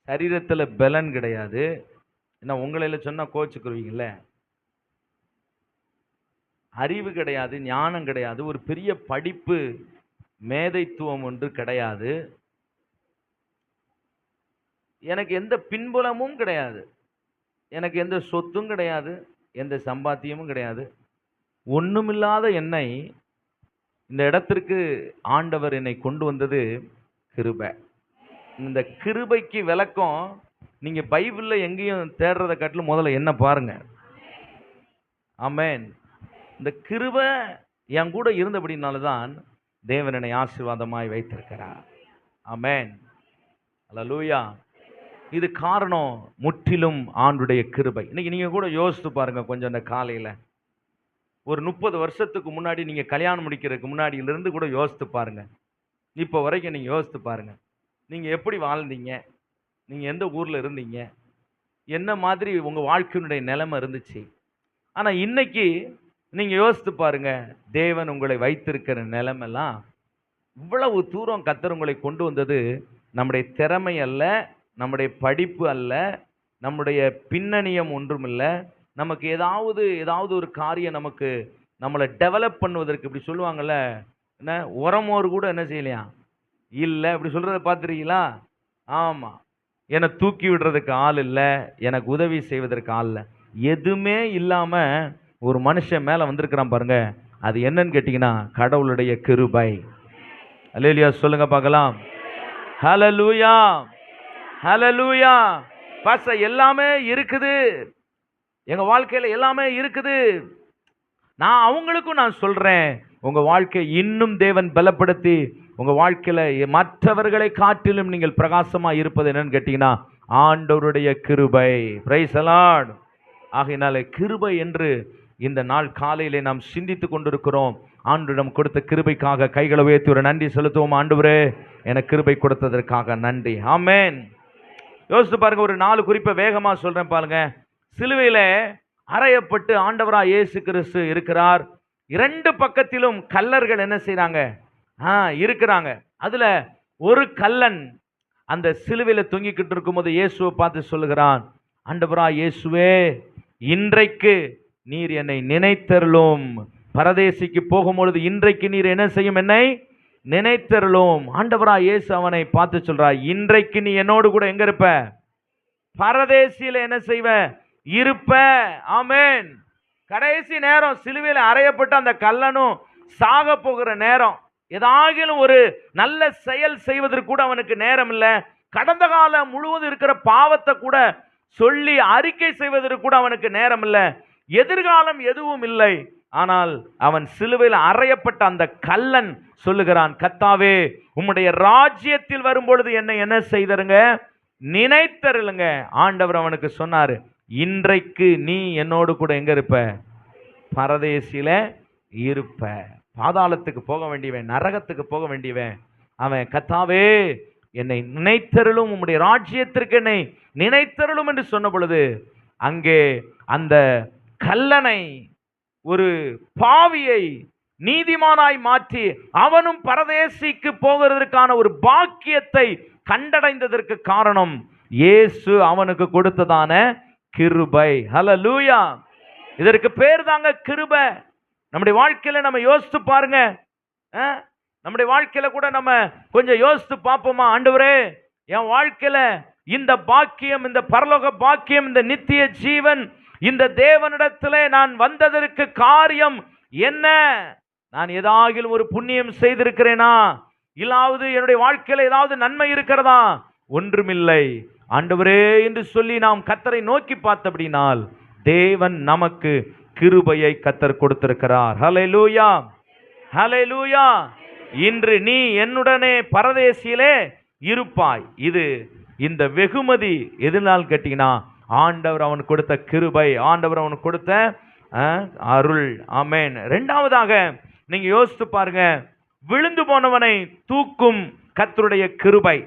சரீரத்துல பலன் கிடையாது. என்ன உங்களையில சொன்னா கோச்சுக்குருவீங்கல்ல. அறிவு கிடையாது, ஞானம் கிடையாது, ஒரு பெரிய படிப்பு மேதைத்துவம் ஒன்று கிடையாது, எனக்கு எந்த பின்புலமும் கிடையாது, எனக்கு எந்த சொத்தும் கிடையாது, எந்த சம்பாத்தியமும் கிடையாது. ஒண்ணுமில்லாத என்னை இந்த இடத்திற்கு ஆண்டவர் என்னை கொண்டு வந்தது கிருபை. இந்த கிருபைக்கு விளக்கம் நீங்க பைபிள்ல எங்கேயும் தேடுறதை காட்டிலும் முதல்ல என்ன பாருங்க. ஆமென். இந்த கிருபை என் கூட இருந்தபடினால்தான் தேவன் என்னை ஆசீர்வாதமாய் வைத்திருக்கிறார். ஆமென், ஹல்லேலூயா. இது காரணம் முற்றிலும் ஆண்டுடைய கிருபை. இன்னைக்கு நீங்க கூட யோசித்து பாருங்க. கொஞ்சம் அந்த காலையில ஒரு 30 வருஷத்துக்கு முன்னாடி நீங்க கல்யாணம் முடிக்கிறதுக்கு முன்னாடியிலிருந்து கூட யோசித்து பாருங்க. இப்போ வரைக்கும் நீங்க யோசித்து பாருங்க. நீங்க எப்படி வாழ்ந்தீங்க, நீங்க எந்த ஊர்ல இருந்தீங்க, என்ன மாதிரி உங்க வாழ்க்கையினுடைய நிலைமை இருந்துச்சு. ஆனா இன்னைக்கு நீங்க யோசித்து பாருங்க, தேவன் உங்களை வைத்திருக்கிற நிலைமெல்லாம் இவ்வளவு தூரம் கர்த்தர் உங்களை கொண்டு வந்தது நம்முடைய திறமை அல்ல, நம்முடைய படிப்பு அல்ல, நம்முடைய பின்னணியம் ஒன்றும் இல்லை. நமக்கு ஏதாவது ஒரு காரியம் நமக்கு நம்மளை டெவலப் பண்ணுவதற்கு, இப்படி சொல்லுவாங்கல்ல, என்ன உரமோர் கூட என்ன செய்யலையா இல்லை, இப்படி சொல்றதை பார்த்துருக்கீங்களா? ஆமா, என்னை தூக்கி விடுறதுக்கு ஆள் இல்லை, எனக்கு உதவி செய்வதற்கு ஆள் இல்லை. எதுவுமே இல்லாம ஒரு மனுஷன் மேல வந்திருக்கிறான் பாருங்க. அது என்னன்னு கேட்டீங்கன்னா கடவுளுடைய கிருபை. அல்லேலூயா சொல்லுங்க பார்க்கலாம். ஹல்லேலூயா, ஹல்லேலூயா. பாஸ்டர் எல்லாமே இருக்குது, எங்க வாழ்க்கையில எல்லாமே இருக்குது. நான் அவங்களுக்கும் நான் சொல்றேன், உங்க வாழ்க்கை இன்னும் தேவன் பலப்படுத்தி உங்க வாழ்க்கையில மற்றவர்களை காட்டிலும் நீங்கள் பிரகாசமா இருப்பது என்னன்னு கேட்டீங்கன்னா ஆண்டவருடைய கிருபை. Price the Lord. ஆகையினால கிருபை என்று இந்த நாள் காலையிலே நாம் சிந்தித்துக் கொண்டிருக்கிறோம். ஆண்டவரிடம் கொடுத்த கிருபைக்காக கைகளை உயர்த்தி ஒரு நன்றி செலுத்துவோம். ஆண்டவரே, எனக்கு கிருபை கொடுத்ததற்காக நன்றி. ஆமென். யோசித்து பாருங்க, ஒரு 4 குறிப்பை வேகமா சொல்றேன் பாருங்க. சிலுவையில அறையப்பட்டு ஆண்டவராய் இயேசு கிறிஸ்து இருக்கிறார். 2 பக்கத்திலும் கல்லர்கள் என்ன செய்றாங்க? இருக்கிறாங்க. அதுல ஒரு கல்லன் அந்த சிலுவையில தொங்கிக்கிட்டு இருக்கும்போது இயேசுவை பார்த்து சொல்லுகிறான், ஆண்டவராய் இயேசுவே, இன்றைக்கு நீர் என்னை நினைத்தருளும். பரதேசிக்கு போகும்பொழுது இன்றைக்கு நீர் என்ன செய்யும்? என்னை நினைத்தருளும். ஆண்டவராய் இயேசு அவனை பார்த்து சொல்றார், இன்றைக்கு நீ என்னோடு கூட எங்க இருப்ப? பரதேசியில என்ன செய்வ? இருப்ப. ஆமென். கடைசி நேரம், சிலுவையில் அறையப்பட்ட அந்த கல்லனும் சாக போகிற நேரம், ஏதாகிலும் ஒரு நல்ல செயல் செய்வதற்கு கூட அவனுக்கு நேரம் இல்லை. கடந்த காலம் முழுவதும் இருக்கிற பாவத்தை கூட சொல்லி அறிக்கை செய்வதற்கு கூட அவனுக்கு நேரம் இல்லை. எதிர்காலம் எதுவும் இல்லை. ஆனால் அவன் சிலுவையில் அறையப்பட்ட அந்த கல்லன் சொல்லுகிறான், கர்த்தாவே, உம்முடைய ராஜ்யத்தில் வரும்பொழுது என்னை என்ன செய்தருங்க? நினைத்தருளுங்க. ஆண்டவர் அவனுக்கு சொன்னாரு, இன்றைக்கு நீ என்னோடு கூட எங்க இருப்ப? பரதேசில இருப்ப. பாதாளத்துக்கு போக வேண்டியவன், நரகத்துக்கு போக வேண்டியவன் அவன், கர்த்தாவே என்னை நினைத்தருளும், உம்முடைய ராஜ்யத்திற்கு என்னை நினைத்தருளும் என்று சொன்ன பொழுது அங்கே அந்த கல்லனை, ஒரு பாவியை நீதிமானாய் மாற்றி அவனும் பரதேசிக்கு போகிறதற்கான ஒரு பாக்கியத்தை கண்டடைந்ததற்கு காரணம் இயேசு அவனுக்கு கொடுத்ததான கிருபை. ஹல்லேலூயா. இதற்கு பேர் தாங்க கிருபை. நம்முடைய வாழ்க்கையில நம்ம யோசித்து பாருங்க. நம்முடைய வாழ்க்கையில கூட நம்ம கொஞ்சம் யோசித்து பார்ப்போமா? ஆண்டவரே, என் வாழ்க்கையில இந்த பாக்கியம், இந்த பரலோக பாக்கியம், இந்த நித்திய ஜீவன், இந்த தேவனிடத்திலே நான் வந்ததற்கு காரியம் என்ன? நான் ஏதாவது ஒரு புண்ணியம் செய்திருக்கிறேனா? இல்லாவது என்னுடைய வாழ்க்கையில ஏதாவது நன்மை இருக்கிறதா? ஒன்றுமில்லை. ஆண்டவரே என்று சொல்லி நாம் கர்த்தரை நோக்கி பார்த்தபடினால் தேவன் நமக்கு கிருபையை கர்த்தர் கொடுத்திருக்கிறார். ஹல்லேலூயா, ஹல்லேலூயா. இன்று நீ என்னுடனே பரதேசியிலே இருப்பாய். இது இந்த வெகுமதி எதனால் கேட்டீங்கன்னா ஆண்டவர் அவன் கொடுத்த கிருபை, ஆண்டவர் அவன் கொடுத்த அருள். ஆமென். இரண்டாவதாக நீங்க யோசித்து பாருங்க, விழுந்து போனவனை தூக்கும் கர்த்தருடைய கிருபை.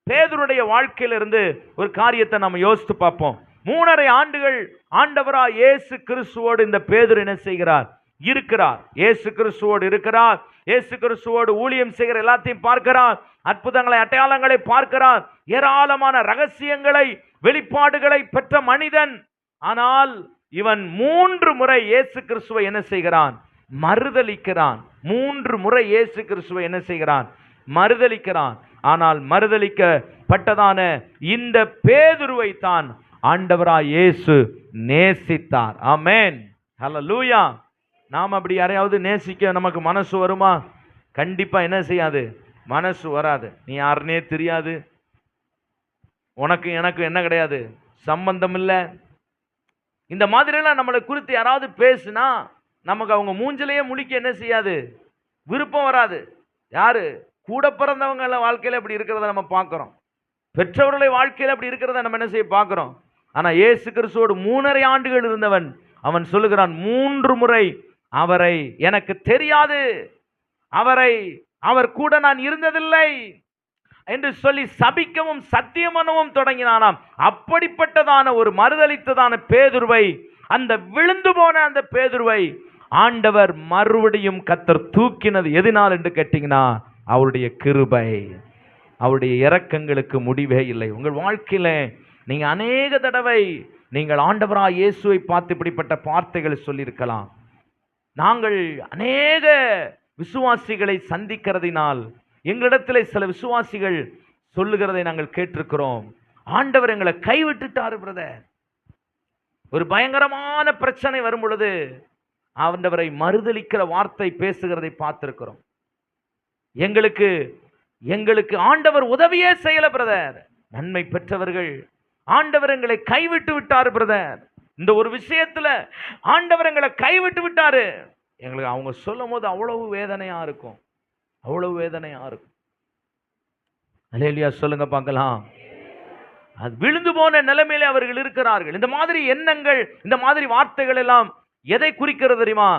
பேதுருடைய வாழ்க்கையிலிருந்து ஒரு காரியத்தை நம்ம யோசித்து பார்ப்போம். 3.5 ஆண்டுகள் ஆண்டவராய் இயேசு கிறிஸ்துவோடு இந்த பேதுரு என்ன செய்கிறார்? இருக்கிறார். இயேசு கிறிஸ்துவோடு இருக்கிறார். இயேசு கிறிஸ்துவோடு ஊழியம் செய்கிற எல்லாத்தையும் பார்க்கிறார். அற்புதங்களை, அடையாளங்களை பார்க்கிறார். ஏராளமான ரகசியங்களை, வெளிப்பாடுகளை பெற்ற மனிதன். ஆனால் இவன் 3 முறை இயேசு கிறிஸ்துவை என்ன செய்கிறான்? மறுதலிக்கிறான். 3 முறை இயேசு கிறிஸ்துவை என்ன செய்கிறான்? மறுதலிக்கிறான். ஆனால் மறுதலிக்கப்பட்டதான இந்த பேதுருவை தான் ஆண்டவராய் இயேசு நேசித்தார். ஆமென். ஹல்லேலூயா. நாம் அப்படி யாரையாவது நேசிக்க நமக்கு மனசு வருமா? கண்டிப்பா என்ன செய்யாது? மனசு வராது. நீ யாருன்னே தெரியாது, உனக்கு எனக்கு என்ன கிடையாது, சம்பந்தம் இல்லை. இந்த மாதிரிலாம் நம்மளை குறித்து யாராவது பேசுனா நமக்கு அவங்க மூஞ்சிலேயே முழிக்க என்ன செய்யாது? விருப்பம் வராது. யாரு? கூட பிறந்தவங்க வாழ்க்கையில அப்படி இருக்கிறத நம்ம பார்க்கிறோம். பெற்றவர்களை வாழ்க்கையில அப்படி இருக்கிறத நம்ம என்ன செய்ய பார்க்கிறோம். ஆனா இயேசு கிறிஸ்துவோடு 3.5 ஆண்டுகள் இருந்தவன், அவன் சொல்லுகிறான், 3 முறை அவரை எனக்கு தெரியாது, அவர் கூட நான் இருந்ததில்லை என்று சொல்லி சபிக்கவும் சத்தியமனவும் தொடங்கினானாம். அப்படிப்பட்டதான ஒரு மறுதலித்ததான பேதுருவை, அந்த விழுந்து போன அந்த பேதுருவை ஆண்டவர் மறுபடியும் கர்த்தர் தூக்கினது எதனால் என்று கேட்டீங்கன்னா அவருடைய கிருபை. அவருடைய இரக்கங்களுக்கு முடிவே இல்லை. உங்கள் வாழ்க்கையில நீங்க அநேக தடவை நீங்கள் ஆண்டவராய் இயேசுவை பார்த்து இப்படிப்பட்ட வார்த்தைகளை சொல்லியிருக்கலாம். நாங்கள் அநேக விசுவாசிகளை சந்திக்கிறதினால் எங்களிடத்தில் சில விசுவாசிகள் சொல்லுகிறதை நாங்கள் கேட்டிருக்கிறோம். ஆண்டவர் எங்களை கைவிட்டுட்டாரு பிரதர். ஒரு பயங்கரமான பிரச்சனை வரும் பொழுது ஆண்டவரை மறுதலிக்கிற வார்த்தை பேசுகிறதை பார்த்திருக்கிறோம். எங்களுக்கு ஆண்டவர் உதவியே செய்யல பிரதர். நன்மை பெற்றவர்கள் ஆண்டவர் எங்களை கைவிட்டு விட்டார் பிரதர், இந்த ஒரு விஷயத்துல ஆண்டவர் எங்களை கைவிட்டு விட்டாரு. எங்களுக்கு அவங்க சொல்லும் போது அவ்வளவு வேதனையா இருக்கும், அவ்வளவு வேதனையா இருக்கும். அல்லேலூயா சொல்லுங்க பார்க்கலாம். அது விழுந்து போன நிலைமையில அவர்கள் இருக்கிறார்கள். இந்த மாதிரி எண்ணங்கள், இந்த மாதிரி வார்த்தைகள் எல்லாம் எதை குறிக்கிறது தெரியுமா?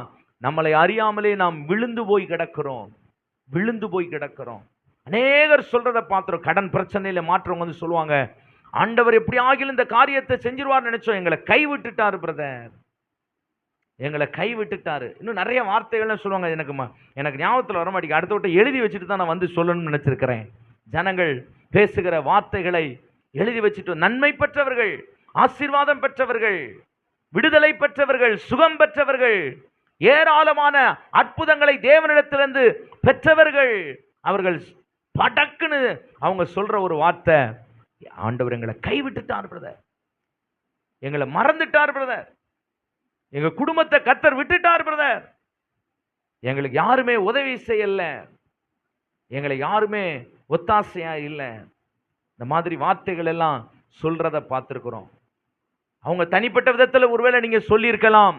நம்மளை அறியாமலே நாம் விழுந்து போய் கிடக்கிறோம், விழுந்து போய் கிடக்கிறோம். அநேகர் சொல்றதை பார்த்துரும். கடன் பிரச்சனையில மாற்றவங்க வந்து சொல்லுவாங்க, ஆண்டவர் எப்படி ஆகிலும் இந்த காரியத்தை செஞ்சிருவார் நினைச்சோம், எங்களை கை விட்டுட்டாரு பிரதர், எங்களை கை விட்டுட்டாரு. இன்னும் நிறைய வார்த்தைகள்லாம் சொல்லுவாங்க. எனக்கு ஞாபகத்தில் வர மாட்டேங்குது. அடுத்த விட்டு எழுதி வச்சுட்டு தான் நான் வந்து சொல்லணும்னு நினைச்சிருக்கிறேன். ஜனங்கள் பேசுகிற வார்த்தைகளை எழுதி வச்சுட்டு, நன்மை பெற்றவர்கள், ஆசீர்வாதம் பெற்றவர்கள், விடுதலை பெற்றவர்கள், சுகம் பெற்றவர்கள், ஏராளமான அற்புதங்களை தேவனிடத்திலிருந்து பெற்றவர்கள், அவர்கள் படக்குன்னு அவங்க சொல்ற ஒரு வார்த்தை, ஆண்டவர் எங்களை கைவிட்டுட்டார் பிரதர், எங்களை மறந்துட்டார் பிரதர், எங்க குடும்பத்தை கர்த்தர் விட்டுட்டார் பிரதர், எங்களுக்கு யாருமே உதவி செய்யல, எங்களை யாருமே ஒத்தாசையா இல்லை. இந்த மாதிரி வார்த்தைகள் எல்லாம் சொல்றத பார்த்திருக்கிறோம். அவங்க தனிப்பட்ட விதத்தில் ஒருவேளை நீங்க சொல்லி இருக்கலாம்.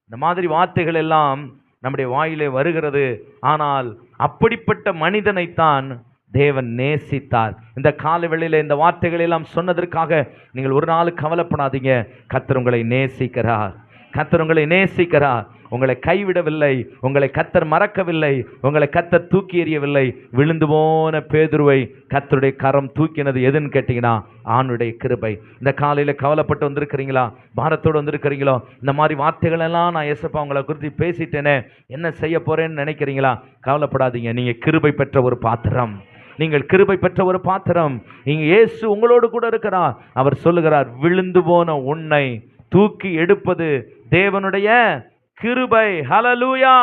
இந்த மாதிரி வார்த்தைகள் எல்லாம் நம்முடைய வாயிலே வருகிறது. ஆனால் அப்படிப்பட்ட மனிதனைத்தான் தேவன் நேசித்தார். இந்த கால வேளையில இந்த வார்த்தைகள் எல்லாம் சொன்னதற்காக நீங்கள் ஒரு நாள் கவலைப்படாதீங்க. கர்த்தர் உங்களை நேசிக்கிறார், கர்த்தர் உங்களை நேசிக்கிறார். உங்களை கைவிடவில்லை, உங்களை கர்த்தர் மறக்கவில்லை, உங்களை கர்த்தர் தூக்கி எறியவில்லை. விழுந்து போன பேதுருவை கர்த்தருடைய கரம் தூக்கினது எதுன்னு கேட்டீங்கன்னா ஆணுடைய கிருபை. இந்த காலையில கவலைப்பட்டு வந்திருக்கிறீங்களா, பாரத்தோடு வந்திருக்கிறீங்களோ, இந்த மாதிரி வார்த்தைகள் எல்லாம் நான் ஏசப்பா உங்களை குறித்து பேசிட்டேனே, என்ன செய்ய போறேன்னு நினைக்கிறீங்களா? கவலைப்படாதீங்க. நீங்க கிருபை பெற்ற ஒரு பாத்திரம், நீங்கள் கிருபை பெற்ற ஒரு பாத்திரம். இங்க இயேசு உங்களோடு கூட இருக்கிறார். அவர் சொல்லுகிறார், விழுந்து போன உன்னை தூக்கி எடுப்பது தேவனுடைய கிருபை. ஹல்லேலூயா.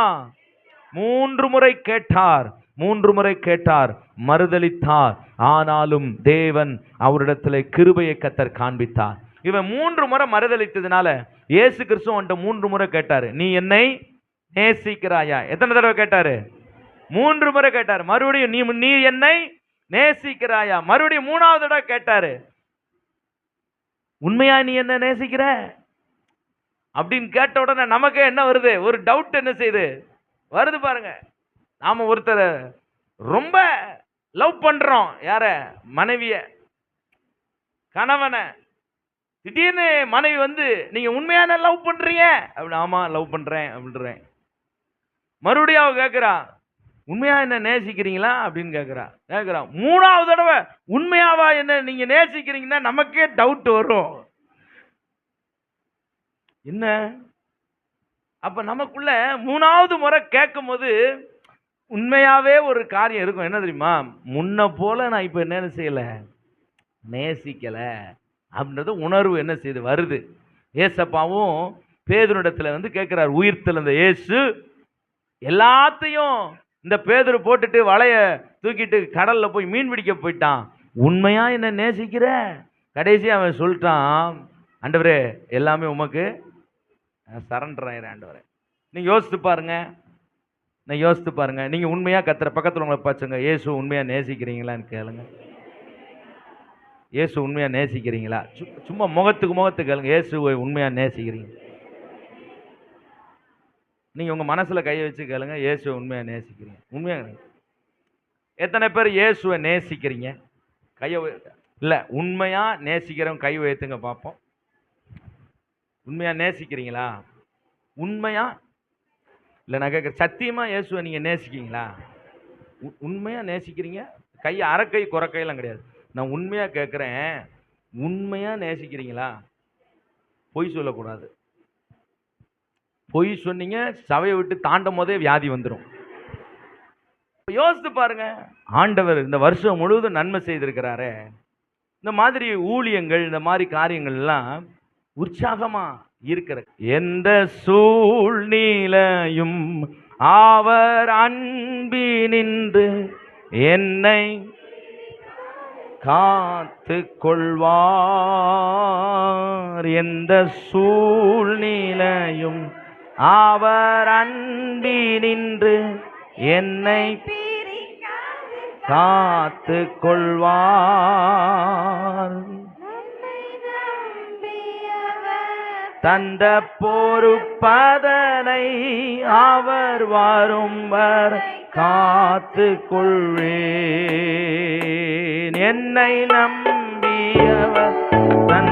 3 முறை கேட்டார், 3 முறை கேட்டார், மறுதலித்தார். ஆனாலும் தேவன் அவரிடத்தில் கிருபையை கர்த்தர் காண்பித்தார். இவன் 3 முறை மறுதலித்ததுனால இயேசு கிறிஸ்து அவன்கிட்ட 3 முறை கேட்டாரு, நீ என்னை நேசிக்கிறாயா? எத்தனை தடவை கேட்டாரு? 3 முறை கேட்டார். மறுபடியும் நீ என்னை நேசிக்கிறாயா? மறுபடியும் 3வது தடவை கேட்டாரு, உண்மையா நீ என்ன நேசிக்கிற அப்படின்னு கேட்ட உடனே நமக்கே என்ன வருது? ஒரு டவுட் என்ன செய்யுது? வருது பாருங்க. நாம ஒருத்தர் ரொம்ப லவ் பண்றோம், யார? மனைவிய, கணவனை. திடீர்னு மனைவி வந்து, நீங்க உண்மையான லவ் பண்றீங்க அப்படி? ஆமா லவ் பண்றேன் அப்படின்றேன். மறுபடியும் அவ கேட்கிறா, உண்மையா என்ன நேசிக்கிறீங்களா அப்படின்னு கேட்கிறா. 3வது தடவை உண்மையாவா என்ன நீங்க நேசிக்கிறீங்கன்னா நமக்கே டவுட் வரும். என்ன அப்ப நமக்குள்ள 3வது முறை கேட்கும் போது உண்மையாவே ஒரு காரியம் இருக்கும். என்ன தெரியுமா? முன்ன போல நான் இப்ப என்ன செய்யல, நேசிக்கல அப்படின்றது உணர்வு என்ன செய்து வருது. ஏசப்பாவும் பேதுருவிடத்துல வந்து கேட்கிறார், உயிர்த்தெழுந்த இயேசு எல்லாத்தையும் இந்த பேதுரு போட்டுட்டு வலைய தூக்கிட்டு கடல்ல போய் மீன் பிடிக்க போயிட்டான், உண்மையா என்ன நேசிக்கிற? கடைசி அவன் சொல்லிட்டான், ஆண்டவரே எல்லாமே உமக்கு சரண்டர் ஆயிரம் ஆண்டவரே. நீங்க யோசித்து பாருங்க, நான் யோசித்து பாருங்க. நீங்க உண்மையா கர்த்தரை பக்கத்துல உங்களை பார்த்துங்க, இயேசு உண்மையா நேசிக்கிறீங்களான்னு கேளுங்க. இயேசு உண்மையா நேசிக்கிறீங்களா? சும்மா முகத்துக்கு கேளுங்க, இயேசுவை உண்மையா நேசிக்கிறீங்க? நீங்க உங்க மனசுல கையை வச்சு கேளுங்க, இயேசுவை உண்மையா நேசிக்கிறீங்க? உண்மையா எத்தனை பேர் இயேசுவை நேசிக்கிறீங்க? கையை இல்ல, உண்மையா நேசிக்கிறவங்க கை வைத்துங்க பார்ப்போம். உண்மையா நேசிக்கிறீங்களா? உண்மையா இல்லை, நான் கேட்குறேன், சத்தியமா இயேசுவை நீங்க நேசிக்கிறீங்களா? உண்மையா நேசிக்கிறீங்க? கை அரைக்கை குறைக்கையெல்லாம் கிடையாது. நான் உண்மையா கேட்குறேன், உண்மையா நேசிக்கிறீங்களா? பொய் சொல்லக்கூடாது. பொய் சொன்னீங்க சபையை விட்டு தாண்டும் போதே வியாதி வந்துடும். யோசித்து பாருங்க, ஆண்டவர் இந்த வருஷம் முழுவதும் நன்மை செய்திருக்கிறாரே. இந்த மாதிரி ஊழியங்கள், இந்த மாதிரி காரியங்கள் எல்லாம் உற்சாகமா இருக்கிற எந்த சூழ்நிலையும் அவர் அன்பினின்று என்னை காத்து கொள்வார். எந்த சூழ்நிலையும் அவர் அன்பினின்று என்னை காத்து கொள்வார். தந்த பொறுப்பதனை அவர் வரும் வரை காத்து கொள்வேன். என்னை நம்பியவர் தன்